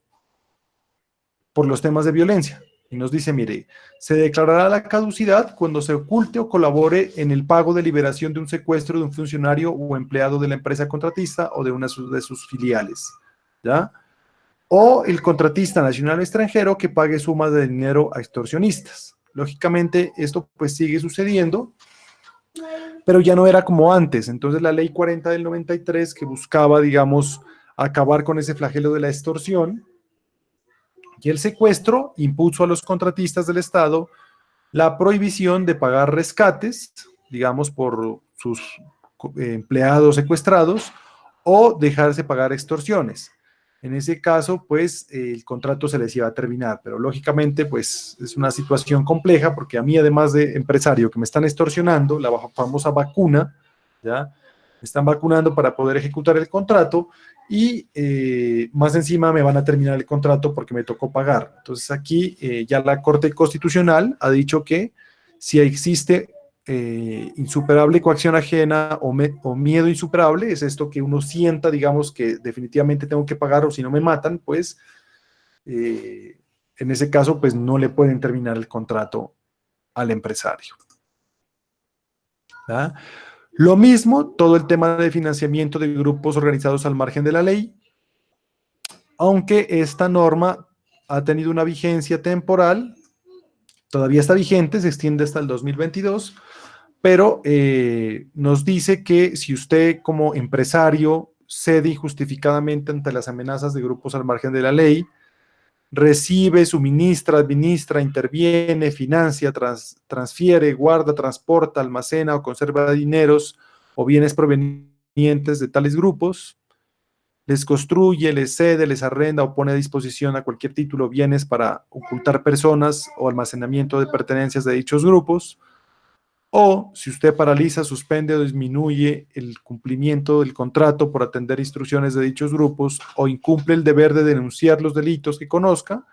por los temas de violencia. Y nos dice, mire, se declarará la caducidad cuando se oculte o colabore en el pago de liberación de un secuestro de un funcionario o empleado de la empresa contratista o de una de sus filiales, ¿ya? O el contratista nacional o extranjero que pague sumas de dinero a extorsionistas. Lógicamente, esto pues sigue sucediendo, pero ya no era como antes. Entonces, la ley 40 del 93, que buscaba, digamos, acabar con ese flagelo de la extorsión y el secuestro, impuso a los contratistas del Estado la prohibición de pagar rescates, digamos, por sus empleados secuestrados, o dejarse pagar extorsiones. En ese caso, pues, el contrato se les iba a terminar, pero lógicamente, pues, es una situación compleja, porque a mí, además de empresario que me están extorsionando, la famosa vacuna, ¿ya? Me están vacunando para poder ejecutar el contrato, y más encima me van a terminar el contrato porque me tocó pagar. Entonces aquí ya la Corte Constitucional ha dicho que si existe insuperable coacción ajena o miedo insuperable, es esto que uno sienta, digamos, que definitivamente tengo que pagar o si no me matan, pues en ese caso, pues no le pueden terminar el contrato al empresario. ¿Verdad? Lo mismo, todo el tema de financiamiento de grupos organizados al margen de la ley, aunque esta norma ha tenido una vigencia temporal, todavía está vigente, se extiende hasta el 2022, pero nos dice que si usted como empresario cede injustificadamente ante las amenazas de grupos al margen de la ley, recibe, suministra, administra, interviene, financia, transfiere, guarda, transporta, almacena o conserva dineros o bienes provenientes de tales grupos, les construye, les cede, les arrenda o pone a disposición a cualquier título bienes para ocultar personas o almacenamiento de pertenencias de dichos grupos, o si usted paraliza, suspende o disminuye el cumplimiento del contrato por atender instrucciones de dichos grupos o incumple el deber de denunciar los delitos que conozca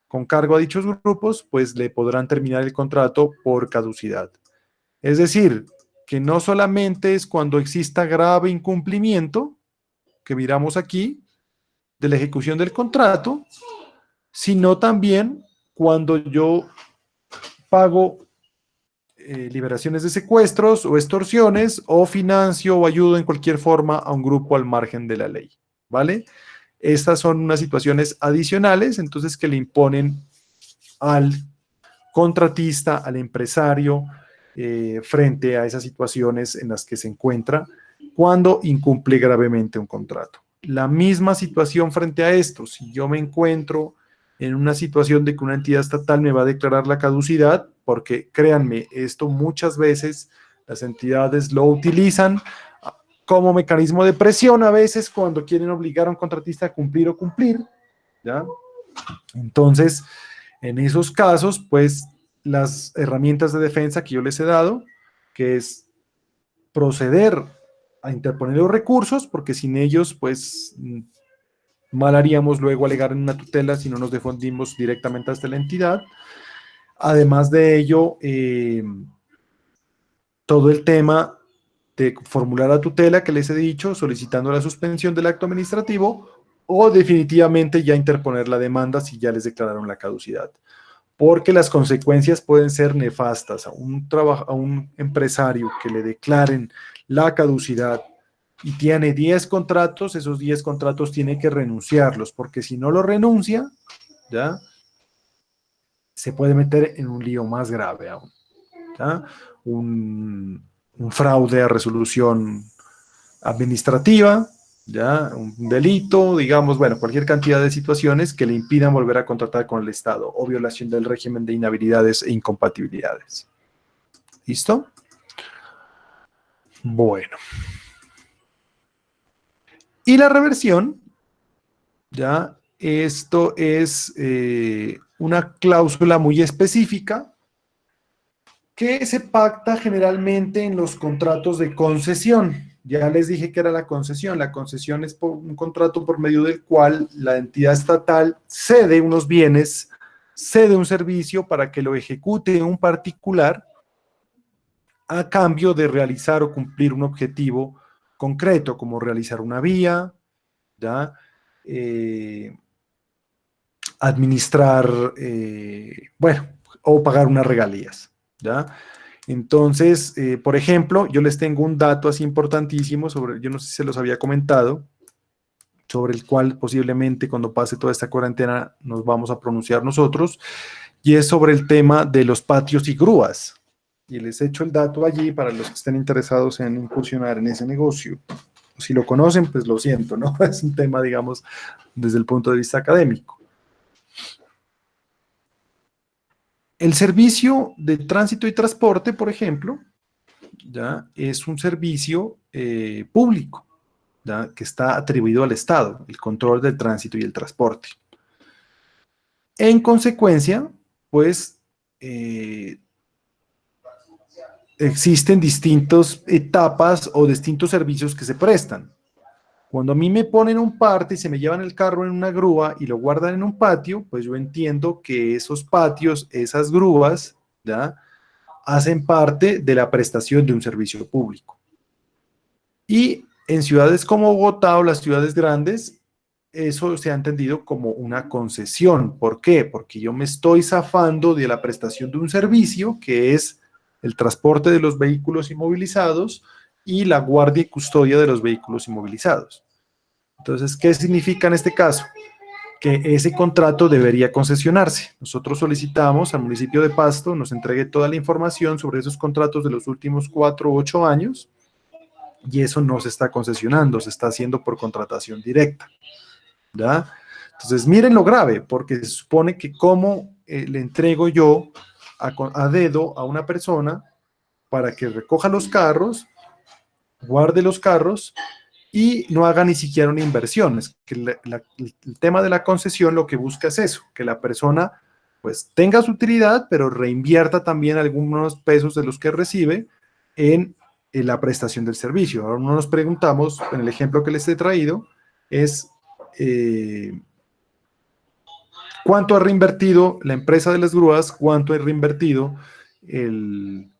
con cargo a dichos grupos, pues le podrán terminar el contrato por caducidad. Es decir, que no solamente es cuando exista grave incumplimiento, que miramos aquí, de la ejecución del contrato, sino también cuando yo pago liberaciones de secuestros o extorsiones o financio o ayudo en cualquier forma a un grupo al margen de la ley, ¿vale? Estas son unas situaciones adicionales, entonces, que le imponen al contratista, al empresario, frente a esas situaciones en las que se encuentra cuando incumple gravemente un contrato. La misma situación frente a esto, si yo me encuentro en una situación de que una entidad estatal me va a declarar la caducidad, porque créanme, esto muchas veces las entidades lo utilizan como mecanismo de presión a veces cuando quieren obligar a un contratista a cumplir o cumplir, ¿ya? Entonces, en esos casos, pues las herramientas de defensa que yo les he dado, que es proceder a interponer los recursos, porque sin ellos, pues mal haríamos luego alegar en una tutela si no nos defendimos directamente hasta la entidad. Además de ello, todo el tema de formular la tutela que les he dicho, solicitando la suspensión del acto administrativo o definitivamente ya interponer la demanda si ya les declararon la caducidad. Porque las consecuencias pueden ser nefastas. A un empresario que le declaren la caducidad y tiene 10 contratos, esos 10 contratos tiene que renunciarlos, porque si no lo renuncia, ¿ya? Se puede meter en un lío más grave aún, ¿ya? Un fraude a resolución administrativa, ¿ya? Un delito, digamos, bueno, cualquier cantidad de situaciones que le impidan volver a contratar con el Estado o violación del régimen de inhabilidades e incompatibilidades. ¿Listo? Bueno. Y la reversión, ¿ya? Esto es una cláusula muy específica que se pacta generalmente en los contratos de concesión. Ya les dije que era la concesión. La concesión es un contrato por medio del cual la entidad estatal cede unos bienes, cede un servicio para que lo ejecute un particular a cambio de realizar o cumplir un objetivo concreto, como realizar una vía, ¿ya? Administrar, bueno, o pagar unas regalías, ¿ya? Entonces, por ejemplo, yo les tengo un dato así importantísimo sobre, yo no sé si se los había comentado, sobre el cual posiblemente cuando pase toda esta cuarentena nos vamos a pronunciar nosotros, y es sobre el tema de los patios y grúas. Y les echo el dato allí para los que estén interesados en incursionar en ese negocio. Si lo conocen, pues lo siento, ¿no? Es un tema, digamos, desde el punto de vista académico. El servicio de tránsito y transporte, por ejemplo, ya es un servicio público, ¿ya? Que está atribuido al Estado, el control del tránsito y el transporte. En consecuencia, pues existen distintas etapas o distintos servicios que se prestan. Cuando a mí me ponen un parte y se me llevan el carro en una grúa y lo guardan en un patio, pues yo entiendo que esos patios, esas grúas, ¿ya? Hacen parte de la prestación de un servicio público. Y en ciudades como Bogotá o las ciudades grandes, eso se ha entendido como una concesión. ¿Por qué? Porque yo me estoy zafando de la prestación de un servicio que es el transporte de los vehículos inmovilizados y la guardia y custodia de los vehículos inmovilizados. Entonces, ¿qué significa en este caso? Que ese contrato debería concesionarse. Nosotros solicitamos al municipio de Pasto nos entregue toda la información sobre esos contratos de los últimos 4 u 8 años y eso no se está concesionando, se está haciendo por contratación directa, ¿ya? Entonces, miren lo grave, porque se supone que cómo le entrego yo a dedo a una persona para que recoja los carros, guarde los carros y no haga ni siquiera una inversión. Es que el tema de la concesión lo que busca es eso, que la persona pues tenga su utilidad, pero reinvierta también algunos pesos de los que recibe en la prestación del servicio. Ahora nos preguntamos, en el ejemplo que les he traído, es cuánto ha reinvertido la empresa de las grúas, cuánto ha reinvertido el,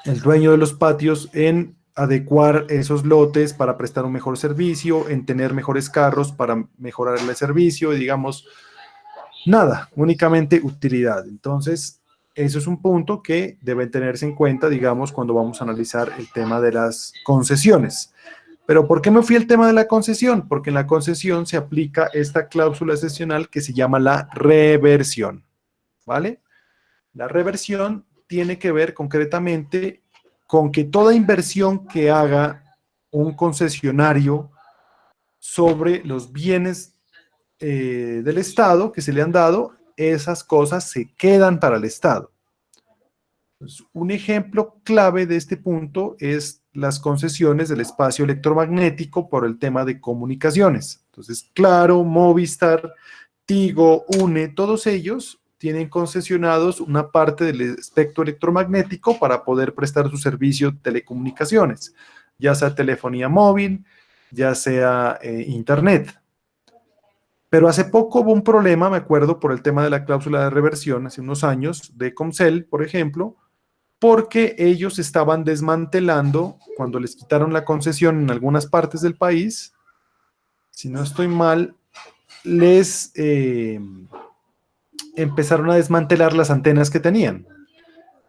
el dueño de los patios en adecuar esos lotes para prestar un mejor servicio, en tener mejores carros para mejorar el servicio, y digamos, nada, únicamente utilidad. Entonces, eso es un punto que debe tenerse en cuenta, digamos, cuando vamos a analizar el tema de las concesiones. Pero ¿por qué me fui al tema de la concesión? Porque en la concesión se aplica esta cláusula excepcional que se llama la reversión, ¿vale? La reversión tiene que ver concretamente con que toda inversión que haga un concesionario sobre los bienes del Estado que se le han dado, esas cosas se quedan para el Estado. Entonces, un ejemplo clave de este punto es las concesiones del espacio electromagnético por el tema de comunicaciones. Entonces, Claro, Movistar, Tigo, UNE, todos ellos tienen concesionados una parte del espectro electromagnético para poder prestar su servicio de telecomunicaciones, ya sea telefonía móvil, ya sea internet. Pero hace poco hubo un problema, me acuerdo, por el tema de la cláusula de reversión, hace unos años, de Comcel, por ejemplo, porque ellos estaban desmantelando, cuando les quitaron la concesión en algunas partes del país, si no estoy mal, les empezaron a desmantelar las antenas que tenían.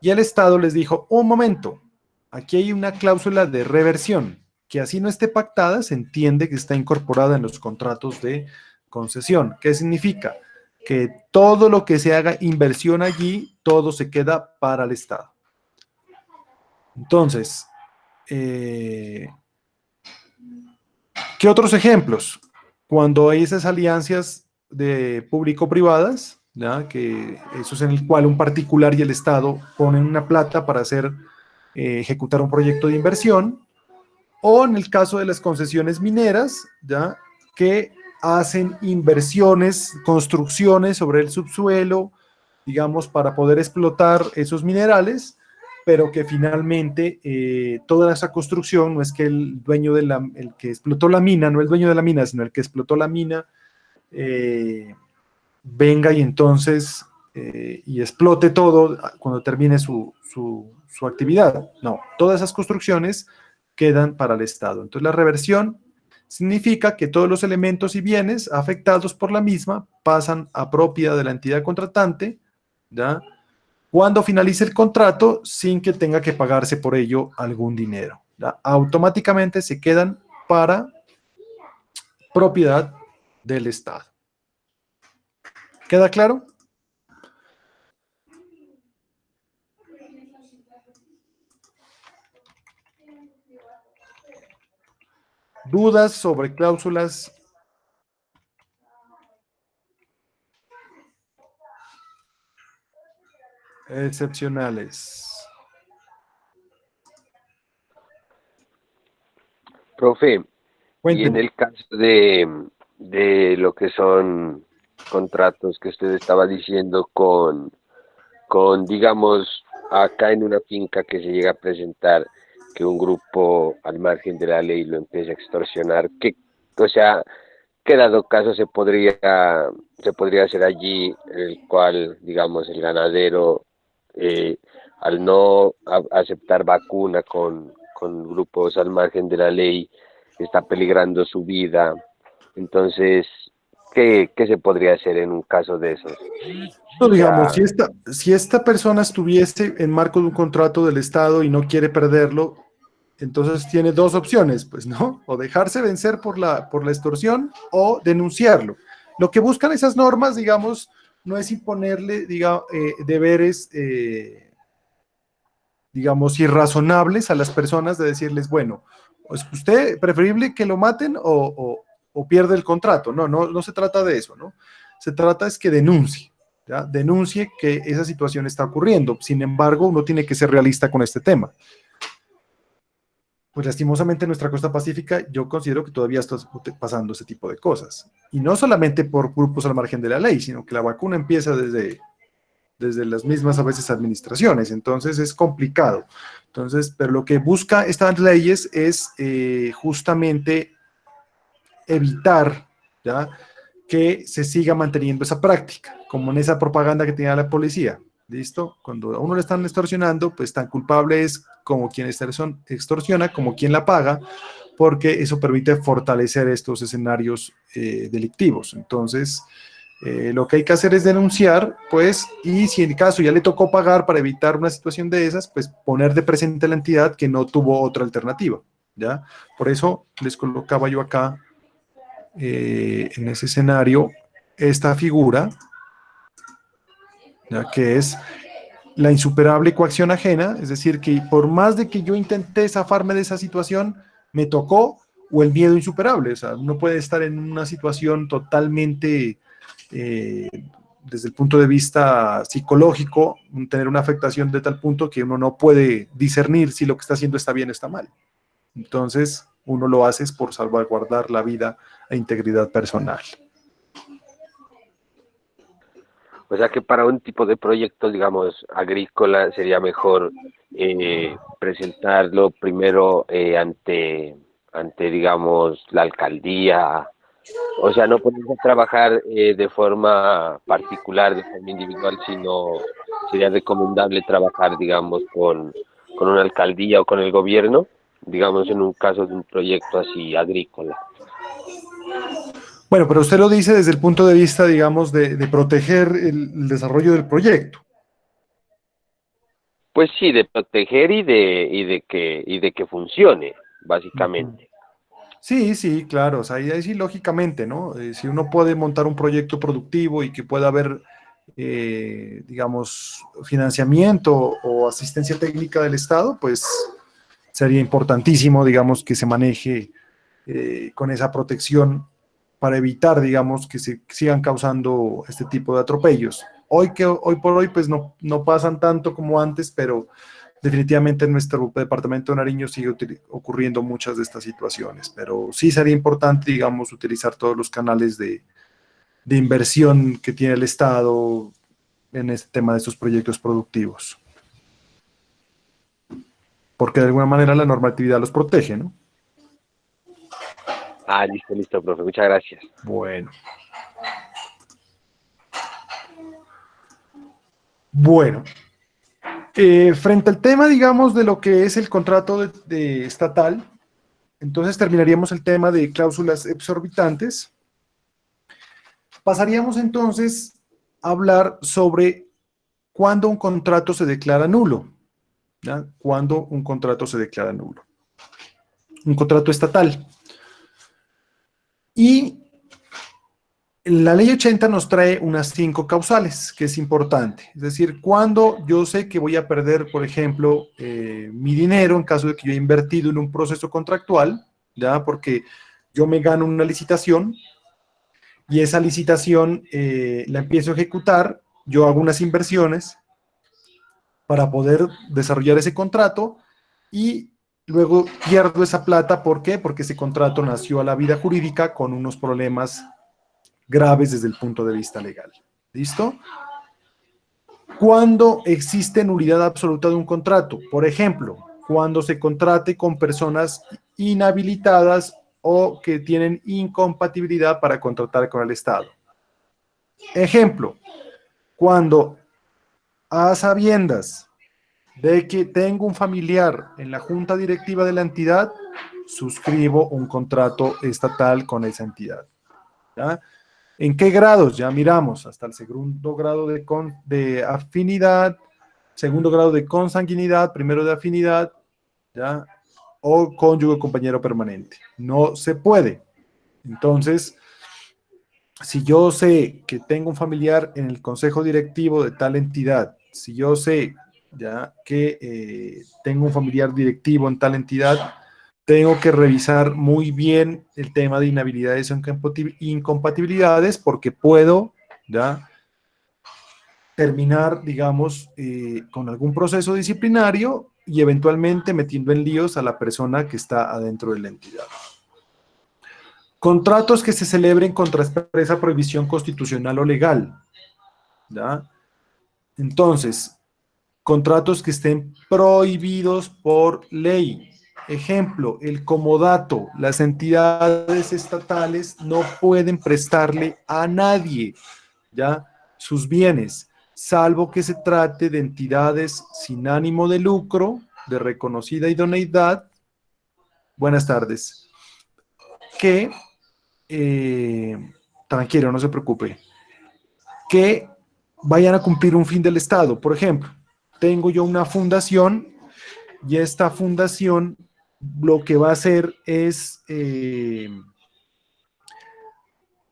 Y el Estado les dijo, un momento, aquí hay una cláusula de reversión, que así no esté pactada, se entiende que está incorporada en los contratos de concesión. ¿Qué significa? Que todo lo que se haga inversión allí, todo se queda para el Estado. Entonces, ¿qué otros ejemplos? Cuando hay esas alianzas de público-privadas, ¿ya? Que eso es en el cual un particular y el Estado ponen una plata para hacer, ejecutar un proyecto de inversión, o en el caso de las concesiones mineras, ¿ya? Que hacen inversiones, construcciones sobre el subsuelo, digamos, para poder explotar esos minerales, pero que finalmente toda esa construcción no es que el dueño de el que explotó la mina, no el dueño de la mina, sino el que explotó la mina, venga y entonces y explote todo cuando termine su actividad. No, todas esas construcciones quedan para el Estado. Entonces la reversión significa que todos los elementos y bienes afectados por la misma pasan a propiedad de la entidad contratante, ¿ya? Cuando finalice el contrato sin que tenga que pagarse por ello algún dinero, ¿ya? Automáticamente se quedan para propiedad del Estado. ¿Queda claro? ¿Dudas sobre cláusulas excepcionales? Profe, y en Cuénteme. el caso de lo que son contratos que usted estaba diciendo digamos, acá en una finca que se llega a presentar que un grupo al margen de la ley lo empiece a extorsionar, o sea, ¿qué dado caso se podría hacer allí en el cual, digamos, el ganadero, eh, al no aceptar vacuna con grupos al margen de la ley, está peligrando su vida? Entonces, ¿qué se podría hacer en un caso de esos? No, O digamos, sea, si esta persona estuviese en marco de un contrato del Estado y no quiere perderlo, entonces tiene dos opciones, pues, ¿no? O dejarse vencer por la extorsión o denunciarlo. Lo que buscan esas normas, digamos, no es imponerle, deberes, digamos, irrazonables a las personas de decirles, bueno, pues usted preferible que lo maten o pierde el contrato. No, no, no se trata de eso, ¿no? Se trata es que denuncie, ¿ya? Denuncie que esa situación está ocurriendo. Sin embargo, uno tiene que ser realista con este tema. Pues lastimosamente en nuestra costa pacífica yo considero que todavía está pasando ese tipo de cosas. Y no solamente por grupos al margen de la ley, sino que la vacuna empieza desde las mismas a veces administraciones, entonces es complicado. Entonces, pero lo que busca estas leyes es justamente evitar, ¿ya?, que se siga manteniendo esa práctica, como en esa propaganda que tenía la policía. ¿Listo? Cuando a uno le están extorsionando, pues tan culpable es como quien extorsiona, como quien la paga, porque eso permite fortalecer estos escenarios delictivos. Entonces, lo que hay que hacer es denunciar, pues, y si en el caso ya le tocó pagar para evitar una situación de esas, pues poner de presente a la entidad que no tuvo otra alternativa, ¿ya? Por eso les colocaba yo acá, en ese escenario, esta figura, ¿ya?, que es la insuperable coacción ajena, es decir, que por más de que yo intenté zafarme de esa situación, me tocó, o el miedo insuperable. O sea, uno puede estar en una situación totalmente, eh, desde el punto de vista psicológico, tener una afectación de tal punto que uno no puede discernir si lo que está haciendo está bien o está mal. Entonces, uno lo hace es por salvaguardar la vida e integridad personal. o sea que para un tipo de proyecto, digamos, agrícola, sería mejor presentarlo primero ante, digamos, la alcaldía. O sea, no ponerse a trabajar de forma particular, de forma individual, sino sería recomendable trabajar, digamos, con una alcaldía o con el gobierno, digamos, en un caso de un proyecto así agrícola. Bueno, pero usted lo dice desde el punto de vista, digamos, de proteger el desarrollo del proyecto. Pues sí, de proteger y de que funcione, Ujú. básicamente. Sí, sí, claro, o sea, ahí sí, lógicamente, ¿no? Si uno puede montar un proyecto productivo y que pueda haber, digamos, financiamiento o asistencia técnica del Estado, pues sería importantísimo, digamos, que se maneje con esa protección para evitar, digamos, que se sigan causando este tipo de atropellos. Hoy por hoy, pues no pasan tanto como antes, definitivamente en nuestro departamento de Nariño sigue ocurriendo muchas de estas situaciones, pero sí sería importante, digamos, utilizar todos los canales de inversión que tiene el Estado en este tema de estos proyectos productivos. Porque de alguna manera la normatividad los protege, ¿no? Ah, listo, listo, profe, muchas gracias. Bueno. Bueno, frente al tema, digamos, de lo que es el contrato de estatal, entonces terminaríamos el tema de cláusulas exorbitantes. Pasaríamos entonces a hablar sobre cuándo un contrato se declara nulo. ¿Ya? Cuándo un contrato se declara nulo. Un contrato estatal. Y la ley 80 nos trae unas 5 causales, que es importante. Es decir, cuando yo sé que voy a perder, por ejemplo, mi dinero en caso de que yo haya invertido en un proceso contractual, ¿ya? Porque yo me gano una licitación y esa licitación la empiezo a ejecutar, yo hago unas inversiones para poder desarrollar ese contrato y luego pierdo esa plata. ¿Por qué? Porque ese contrato nació a la vida jurídica con unos problemas graves desde el punto de vista legal. ¿Listo? Cuando existe nulidad absoluta de un contrato, por ejemplo, cuando se contrate con personas inhabilitadas o que tienen incompatibilidad para contratar con el Estado. Ejemplo, cuando a sabiendas de que tengo un familiar en la junta directiva de la entidad, suscribo un contrato estatal con esa entidad. ¿Ya? ¿En qué grados? Ya miramos, hasta el segundo grado de afinidad, segundo grado de consanguinidad, primero de afinidad, ¿ya? O cónyuge compañero permanente. No se puede. Entonces, si yo sé que tengo un familiar en el consejo directivo de tal entidad, si yo sé ya que tengo un familiar directivo en tal entidad, tengo que revisar muy bien el tema de inhabilidades o incompatibilidades porque puedo ya terminar, digamos, con algún proceso disciplinario y eventualmente metiendo en líos a la persona que está adentro de la entidad. Contratos que se celebren contra expresa prohibición constitucional o legal. ¿Ya? Entonces, contratos que estén prohibidos por ley. Ejemplo, el comodato. Las entidades estatales no pueden prestarle a nadie, ¿ya? Sus bienes, salvo que se trate de entidades sin ánimo de lucro, de reconocida idoneidad. Buenas tardes. Que, tranquilo, no se preocupe, que vayan a cumplir un fin del Estado. Por ejemplo, tengo yo una fundación y esta fundación lo que va a hacer es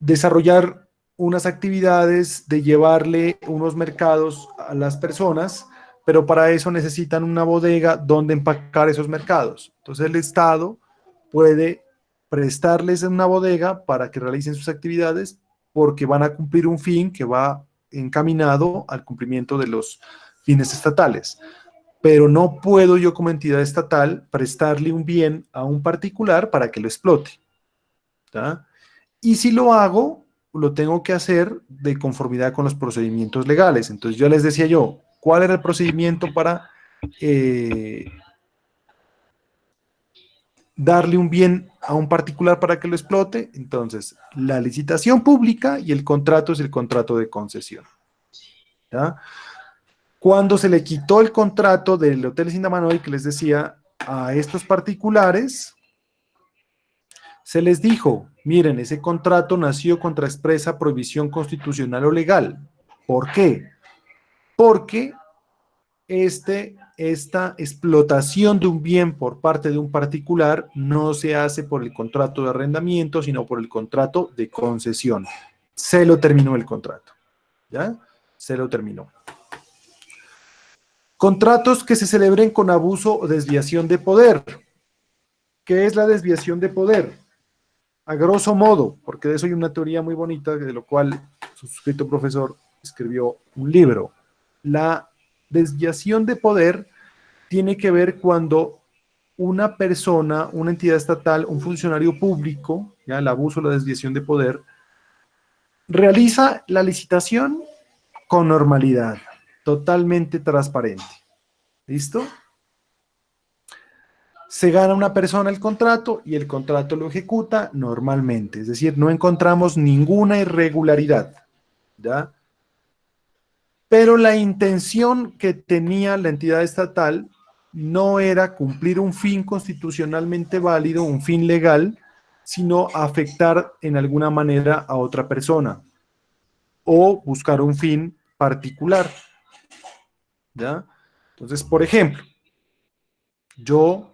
desarrollar unas actividades de llevarle unos mercados a las personas, pero para eso necesitan una bodega donde empacar esos mercados. Entonces el Estado puede prestarles una bodega para que realicen sus actividades porque van a cumplir un fin que va encaminado al cumplimiento de los fines estatales. Pero no puedo yo como entidad estatal prestarle un bien a un particular para que lo explote. ¿Tá? Y si lo hago, lo tengo que hacer de conformidad con los procedimientos legales. Entonces yo les decía yo, ¿cuál era el procedimiento para darle un bien a un particular para que lo explote? Entonces, la licitación pública y el contrato es el contrato de concesión. ¿Ya? Cuando se le quitó el contrato del Hotel Sindamanoy, que les decía, a estos particulares, se les dijo, miren, ese contrato nació contra expresa prohibición constitucional o legal. ¿Por qué? Porque esta explotación de un bien por parte de un particular no se hace por el contrato de arrendamiento, sino por el contrato de concesión. Se lo terminó el contrato. ¿Ya? Se lo terminó. Contratos que se celebren con abuso o desviación de poder. ¿Qué es la desviación de poder? A grosso modo, porque de eso hay una teoría muy bonita, de lo cual su suscrito profesor escribió un libro. La desviación de poder tiene que ver cuando una persona, una entidad estatal, un funcionario público, ya el abuso o la desviación de poder, realiza la licitación con normalidad, totalmente transparente. ¿Listo? Se gana una persona el contrato y el contrato lo ejecuta normalmente, es decir, no encontramos ninguna irregularidad, ¿ya? Pero la intención que tenía la entidad estatal no era cumplir un fin constitucionalmente válido, un fin legal, sino afectar en alguna manera a otra persona o buscar un fin particular, ¿ya? Entonces, por ejemplo, yo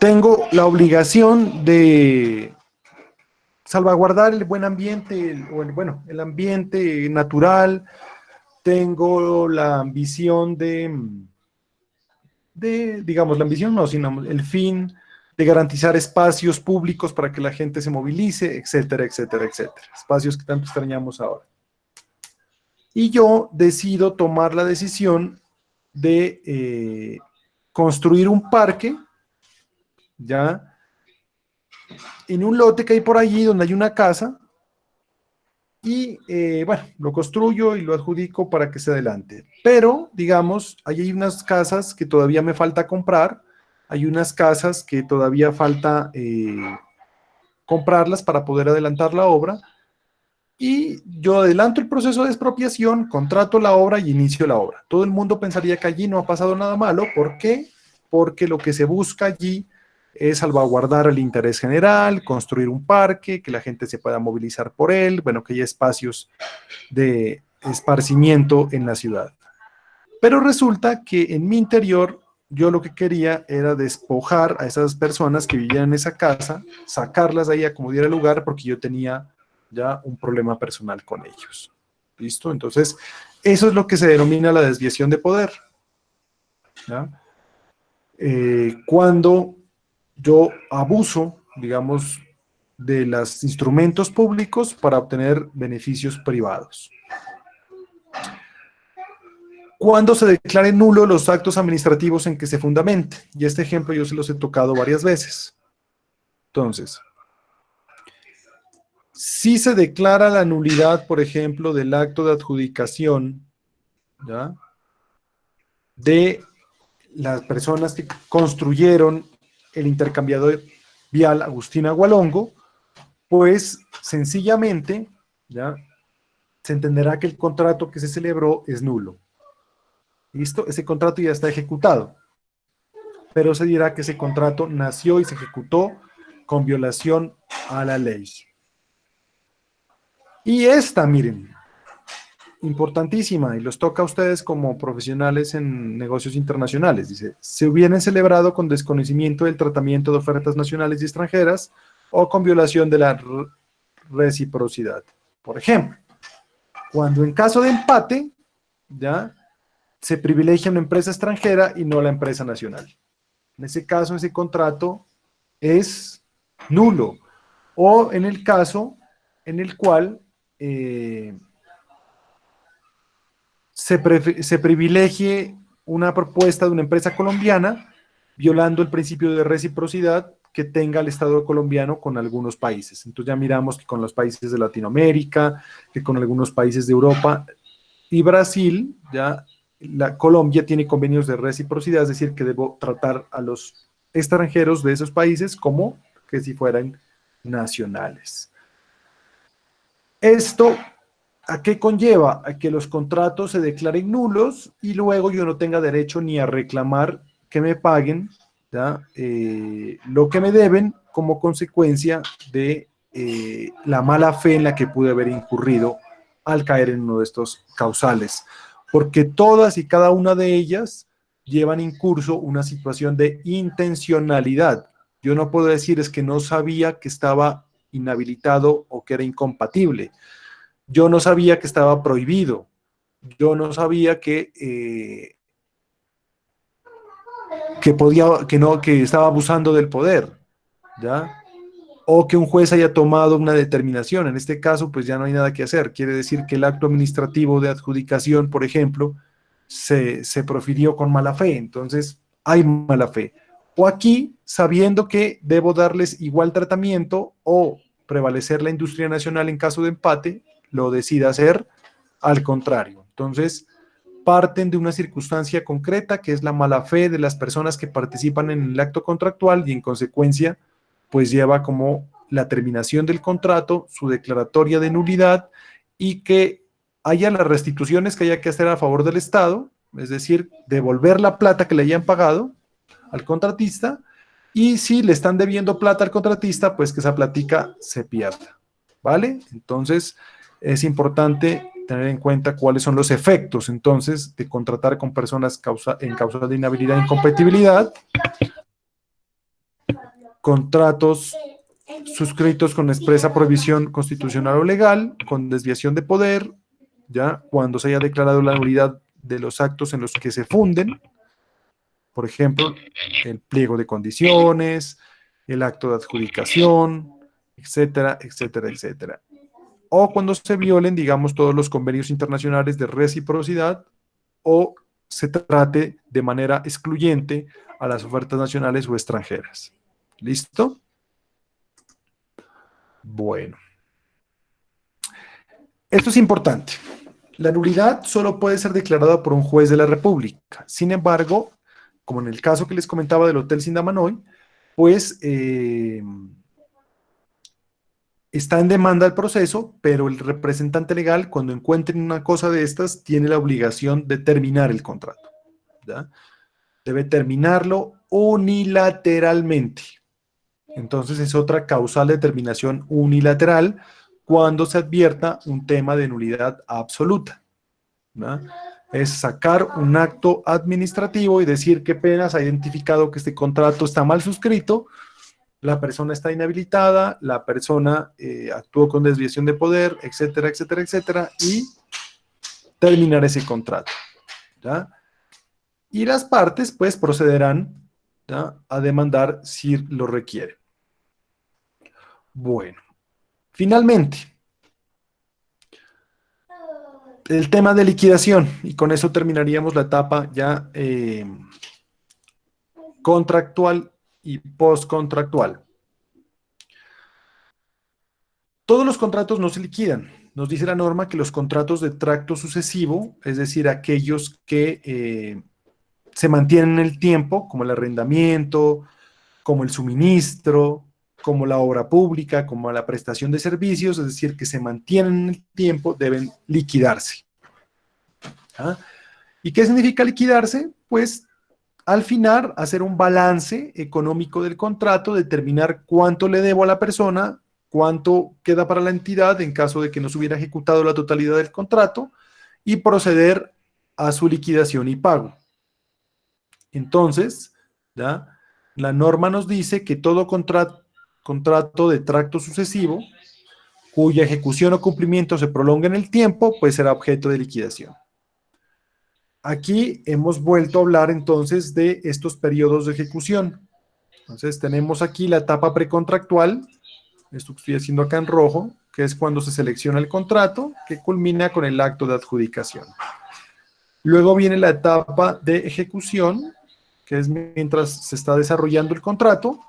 tengo la obligación de salvaguardar el buen ambiente, bueno, el ambiente natural. Tengo la ambición digamos, la ambición no, sino el fin de garantizar espacios públicos para que la gente se movilice, etcétera, etcétera, etcétera. Espacios que tanto extrañamos ahora. Y yo decido tomar la decisión de construir un parque, ya, en un lote que hay por allí donde hay una casa, y bueno, lo construyo y lo adjudico para que se adelante. Pero, digamos, ahí hay unas casas que todavía me falta comprar, hay unas casas que todavía falta comprarlas para poder adelantar la obra, y yo adelanto el proceso de expropiación, contrato la obra y inicio la obra. Todo el mundo pensaría que allí no ha pasado nada malo. ¿Por qué? Porque lo que se busca allí es salvaguardar el interés general, construir un parque, que la gente se pueda movilizar por él, bueno, que haya espacios de esparcimiento en la ciudad. Pero resulta que en mi interior yo lo que quería era despojar a esas personas que vivían en esa casa, sacarlas de ahí a como diera lugar, porque yo tenía ya un problema personal con ellos. ¿Listo? Entonces, eso es lo que se denomina la desviación de poder, ¿ya? Cuando yo abuso, digamos, de los instrumentos públicos para obtener beneficios privados. Cuando se declaren nulos los actos administrativos en que se fundamente. Y este ejemplo yo se los he tocado varias veces. Entonces, si se declara la nulidad, por ejemplo, del acto de adjudicación, ¿ya?, de las personas que construyeron el intercambiador vial Agustín Agualongo, pues sencillamente, ¿ya?, se entenderá que el contrato que se celebró es nulo. ¿Listo? Ese contrato ya está ejecutado, pero se dirá que ese contrato nació y se ejecutó con violación a la ley. Y esta, miren, importantísima, y los toca a ustedes como profesionales en negocios internacionales, dice, se hubieran celebrado con desconocimiento del tratamiento de ofertas nacionales y extranjeras o con violación de la reciprocidad. Por ejemplo, cuando en caso de empate, ya, se privilegia una empresa extranjera y no la empresa nacional. En ese caso, ese contrato es nulo. O en el caso en el cual se privilegie una propuesta de una empresa colombiana violando el principio de reciprocidad que tenga el Estado colombiano con algunos países. Entonces ya miramos que con los países de Latinoamérica, que con algunos países de Europa y Brasil, ya Colombia tiene convenios de reciprocidad, es decir, que debo tratar a los extranjeros de esos países como que si fueran nacionales. Esto, ¿a qué conlleva? A que los contratos se declaren nulos y luego yo no tenga derecho ni a reclamar que me paguen, ¿ya?, lo que me deben como consecuencia de la mala fe en la que pude haber incurrido al caer en uno de estos causales. Porque todas y cada una de ellas llevan en curso una situación de intencionalidad. Yo no puedo decir es que no sabía que estaba inhabilitado o que era incompatible. Yo no sabía que estaba prohibido. Yo no sabía que podía, que no, que estaba abusando del poder, ¿ya? o que un juez haya tomado una determinación. En este caso, pues ya no hay nada que hacer. Quiere decir que el acto administrativo de adjudicación, por ejemplo, se profirió con mala fe. Entonces, hay mala fe. O aquí, sabiendo que debo darles igual tratamiento o prevalecer la industria nacional en caso de empate, lo decida hacer al contrario. Entonces, parten de una circunstancia concreta que es la mala fe de las personas que participan en el acto contractual y en consecuencia pues lleva como la terminación del contrato, su declaratoria de nulidad y que haya las restituciones que haya que hacer a favor del Estado, es decir, devolver la plata que le hayan pagado al contratista y si le están debiendo plata al contratista, pues que esa platica se pierda, ¿vale? Entonces es importante tener en cuenta cuáles son los efectos entonces de contratar con personas en causa de inhabilidad e incompatibilidad, contratos suscritos con expresa prohibición constitucional o legal, con desviación de poder, ya cuando se haya declarado la nulidad de los actos en los que se funden, por ejemplo, el pliego de condiciones, el acto de adjudicación, etcétera, etcétera, etcétera. O cuando se violen, digamos, todos los convenios internacionales de reciprocidad o se trate de manera excluyente a las ofertas nacionales o extranjeras. ¿Listo? Bueno, esto es importante. La nulidad solo puede ser declarada por un juez de la República. Sin embargo, como en el caso que les comentaba del Hotel Sindamanoy, pues está en demanda el proceso, pero el representante legal, cuando encuentren una cosa de estas, tiene la obligación de terminar el contrato, ¿ya? Debe terminarlo unilateralmente. Entonces es otra causal de terminación unilateral cuando se advierta un tema de nulidad absoluta, ¿no? Es sacar un acto administrativo y decir qué pena, se ha identificado que este contrato está mal suscrito, la persona está inhabilitada, la persona actuó con desviación de poder, etcétera, etcétera, etcétera, y terminar ese contrato, ¿ya? Y las partes pues procederán, ¿ya?, a demandar si lo requieren. Bueno, finalmente, el tema de liquidación, y con eso terminaríamos la etapa ya contractual y postcontractual. Todos los contratos no se liquidan. Nos dice la norma que los contratos de tracto sucesivo, es decir, aquellos que se mantienen en el tiempo, como el arrendamiento, como el suministro, como la obra pública, como la prestación de servicios, es decir, que se mantienen en el tiempo, deben liquidarse. ¿Ah? ¿Y qué significa liquidarse? Pues al final hacer un balance económico del contrato, determinar cuánto le debo a la persona, cuánto queda para la entidad en caso de que no se hubiera ejecutado la totalidad del contrato y proceder a su liquidación y pago. Entonces, ¿ya?, la norma nos dice que todo contrato de tracto sucesivo cuya ejecución o cumplimiento se prolonga en el tiempo, pues será objeto de liquidación. Aquí hemos vuelto a hablar entonces de estos periodos de ejecución. Entonces tenemos aquí la etapa precontractual, esto que estoy haciendo acá en rojo, que es cuando se selecciona el contrato, que culmina con el acto de adjudicación. Luego viene la etapa de ejecución, que es mientras se está desarrollando el contrato,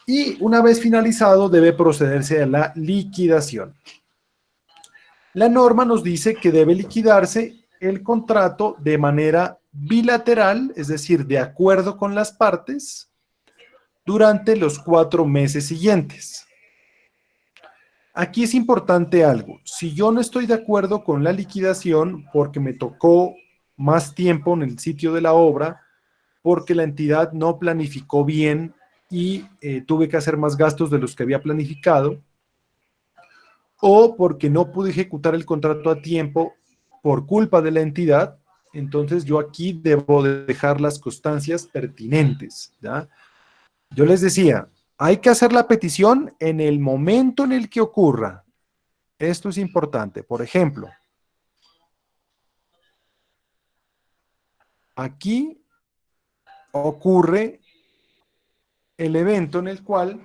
y una vez finalizado debe procederse a la liquidación. La norma nos dice que debe liquidarse el contrato de manera bilateral, es decir, de acuerdo con las partes, durante los 4 meses siguientes. Aquí es importante algo. Si yo no estoy de acuerdo con la liquidación porque me tocó más tiempo en el sitio de la obra, porque la entidad no planificó bien y tuve que hacer más gastos de los que había planificado, o porque no pude ejecutar el contrato a tiempo por culpa de la entidad, entonces yo aquí debo de dejar las constancias pertinentes, ¿ya? Yo les decía, hay que hacer la petición en el momento en el que ocurra. Esto es importante. Por ejemplo, aquí ocurre el evento en el cual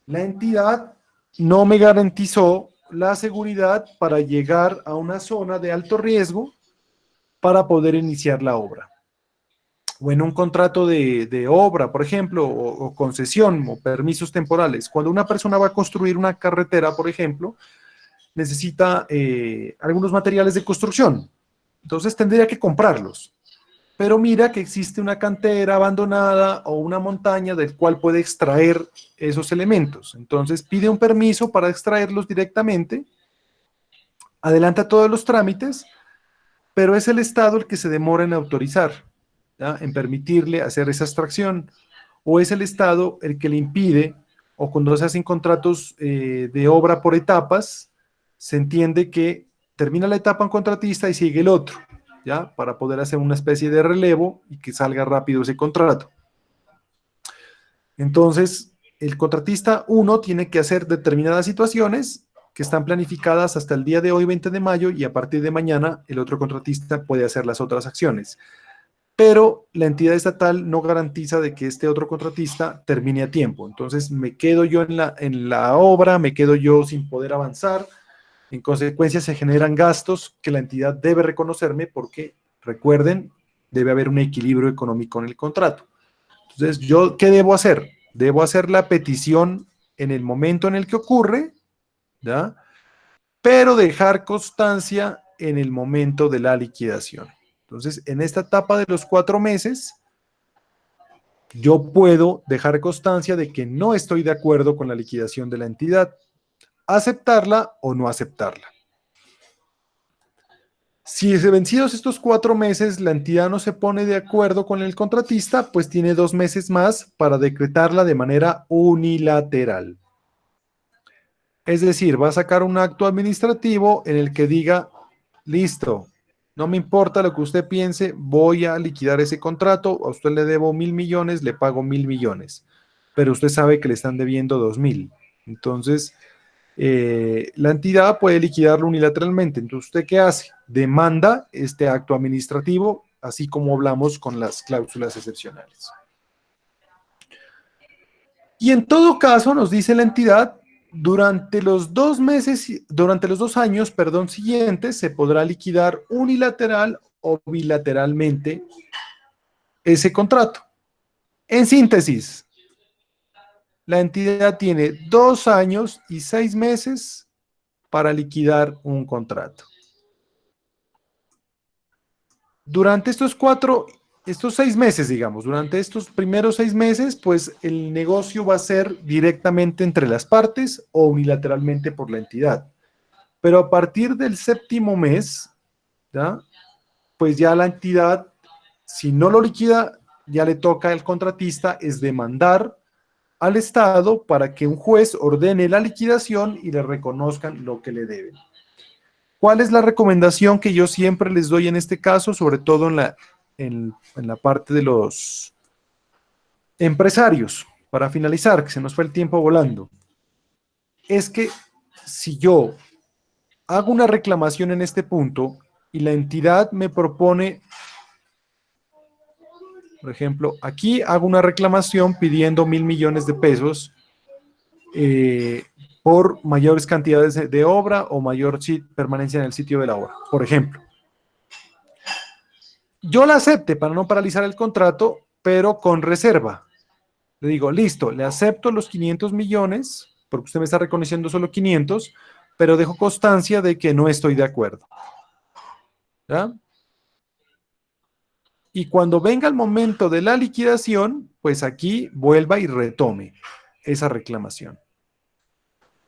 La entidad no me garantizó la seguridad para llegar a una zona de alto riesgo para poder iniciar la obra. O en un contrato de obra, por ejemplo, o concesión o permisos temporales. Cuando una persona va a construir una carretera, por ejemplo, necesita algunos materiales de construcción. Entonces tendría que comprarlos. Pero mira que existe una cantera abandonada o una montaña del cual puede extraer esos elementos. Entonces pide un permiso para extraerlos directamente, adelanta todos los trámites, pero es el Estado el que se demora en autorizar, ¿ya? En permitirle hacer esa extracción, o es el Estado el que le impide, o cuando se hacen contratos de obra por etapas, se entiende que termina la etapa un contratista y sigue el otro, ¿ya? Para poder hacer una especie de relevo y que salga rápido ese contrato. Entonces, el contratista 1 tiene que hacer determinadas situaciones que están planificadas hasta el día de hoy, 20 de mayo, y a partir de mañana el otro contratista puede hacer las otras acciones. Pero la entidad estatal no garantiza de que este otro contratista termine a tiempo. Entonces me quedo yo en la obra, me quedo yo sin poder avanzar. En consecuencia se generan gastos que la entidad debe reconocerme porque, recuerden, debe haber un equilibrio económico en el contrato. Entonces, ¿yo qué debo hacer? Debo hacer la petición en el momento en el que ocurre, ¿ya? Pero dejar constancia en el momento de la liquidación. Entonces, en esta etapa de los 4 meses, yo puedo dejar constancia de que no estoy de acuerdo con la liquidación de la entidad, aceptarla o no aceptarla. Si vencidos estos 4 meses la entidad no se pone de acuerdo con el contratista, pues tiene 2 meses más para decretarla de manera unilateral. Es decir, va a sacar un acto administrativo en el que diga, listo, no me importa lo que usted piense, voy a liquidar ese contrato, a usted le debo 1.000.000.000, le pago 1.000.000.000, pero usted sabe que le están debiendo 2.000. Entonces, la entidad puede liquidarlo unilateralmente. Entonces, ¿usted qué hace? Demanda este acto administrativo, así como hablamos con las cláusulas excepcionales. Y en todo caso, nos dice la entidad, durante los 2 meses, durante los 2 años, perdón, siguientes, se podrá liquidar unilateral o bilateralmente ese contrato. En síntesis, la entidad tiene 2 años y 6 meses para liquidar un contrato. Durante estos 6 meses, digamos, durante estos primeros 6 meses, pues el negocio va a ser directamente entre las partes o unilateralmente por la entidad. Pero a partir del 7º mes, ¿ya? Pues ya la entidad, si no lo liquida, ya le toca al contratista es demandar al Estado para que un juez ordene la liquidación y le reconozcan lo que le deben. ¿Cuál es la recomendación que yo siempre les doy en este caso, sobre todo en la parte de los empresarios? Para finalizar, que se nos fue el tiempo volando. Es que si yo hago una reclamación en este punto y la entidad me propone, por ejemplo, aquí hago una reclamación pidiendo 1.000.000.000 de pesos por mayores cantidades de obra o mayor permanencia en el sitio de la obra, por ejemplo. Yo la acepte para no paralizar el contrato, pero con reserva. Le digo, listo, le acepto los 500 millones, porque usted me está reconociendo solo 500, pero dejo constancia de que no estoy de acuerdo. ¿Ya? Y cuando venga el momento de la liquidación, pues aquí vuelva y retome esa reclamación.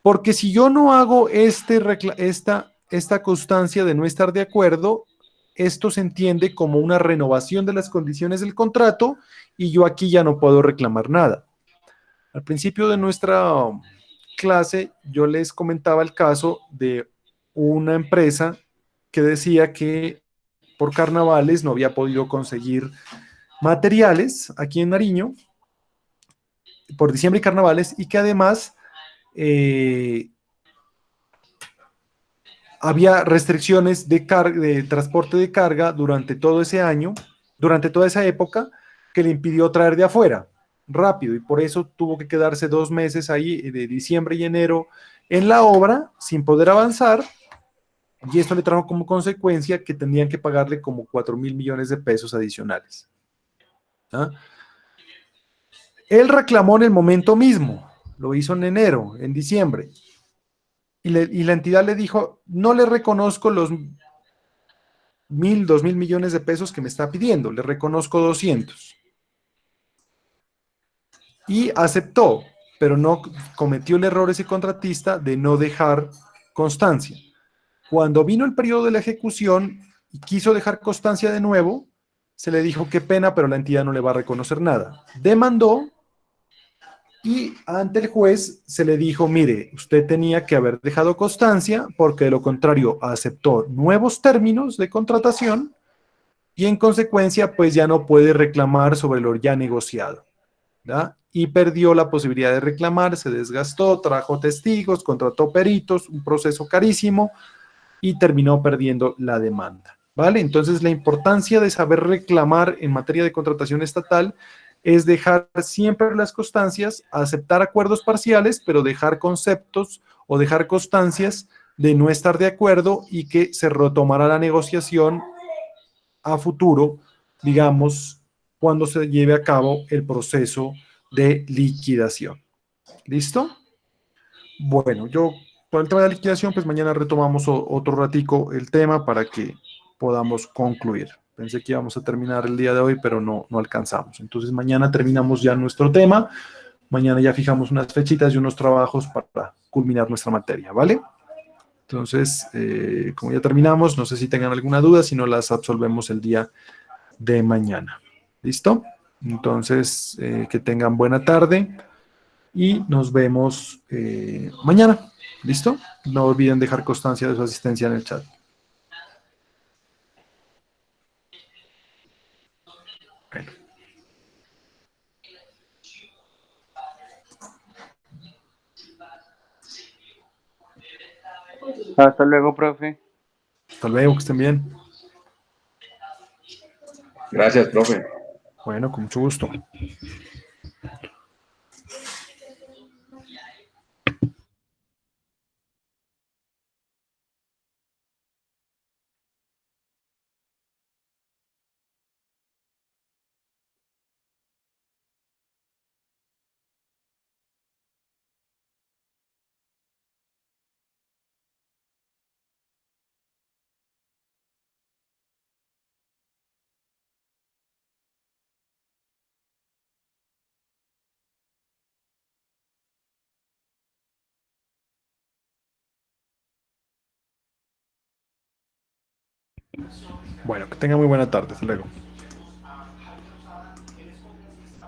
Porque si yo no hago esta constancia de no estar de acuerdo, esto se entiende como una renovación de las condiciones del contrato y yo aquí ya no puedo reclamar nada. Al principio de nuestra clase yo les comentaba el caso de una empresa que decía que por carnavales no había podido conseguir materiales aquí en Nariño por diciembre y carnavales y que además había restricciones de transporte de carga durante todo ese año, durante toda esa época, que le impidió traer de afuera. rápido y por eso tuvo que quedarse 2 meses ahí, de diciembre y enero, en la obra sin poder avanzar. Y esto le trajo como consecuencia que tenían que pagarle como 4.000 millones de pesos adicionales. ¿Ah? Él reclamó en el momento mismo, lo hizo en enero, en diciembre, y la entidad le dijo, no le reconozco los 2.000 millones de pesos que me está pidiendo, le reconozco 200. Y aceptó, pero no cometió el error ese contratista de no dejar constancia. Cuando vino el periodo de la ejecución y quiso dejar constancia de nuevo, se le dijo qué pena, pero la entidad no le va a reconocer nada. Demandó y ante el juez se le dijo, mire, usted tenía que haber dejado constancia porque de lo contrario aceptó nuevos términos de contratación y en consecuencia pues ya no puede reclamar sobre lo ya negociado. ¿Ya? Y perdió la posibilidad de reclamar, se desgastó, trajo testigos, contrató peritos, un proceso carísimo y terminó perdiendo la demanda. ¿Vale? Entonces la importancia de saber reclamar en materia de contratación estatal es dejar siempre las constancias, aceptar acuerdos parciales, pero dejar conceptos o dejar constancias de no estar de acuerdo y que se retomará la negociación a futuro, digamos, cuando se lleve a cabo el proceso de liquidación. ¿Listo? Bueno, yo por el tema de la liquidación, pues mañana retomamos otro ratico el tema para que podamos concluir. Pensé que íbamos a terminar el día de hoy, pero no alcanzamos. Entonces mañana terminamos ya nuestro tema. Mañana ya fijamos unas fechitas y unos trabajos para culminar nuestra materia, ¿vale? Entonces, como ya terminamos, no sé si tengan alguna duda, si no las absolvemos el día de mañana. ¿Listo? Entonces, que tengan buena tarde y nos vemos mañana. ¿Listo? No olviden dejar constancia de su asistencia en el chat. Bueno, Hasta luego, profe. hasta luego, que estén bien. Gracias, profe. Bueno, con mucho gusto. Bueno, que tengan muy buena tarde. Hasta luego.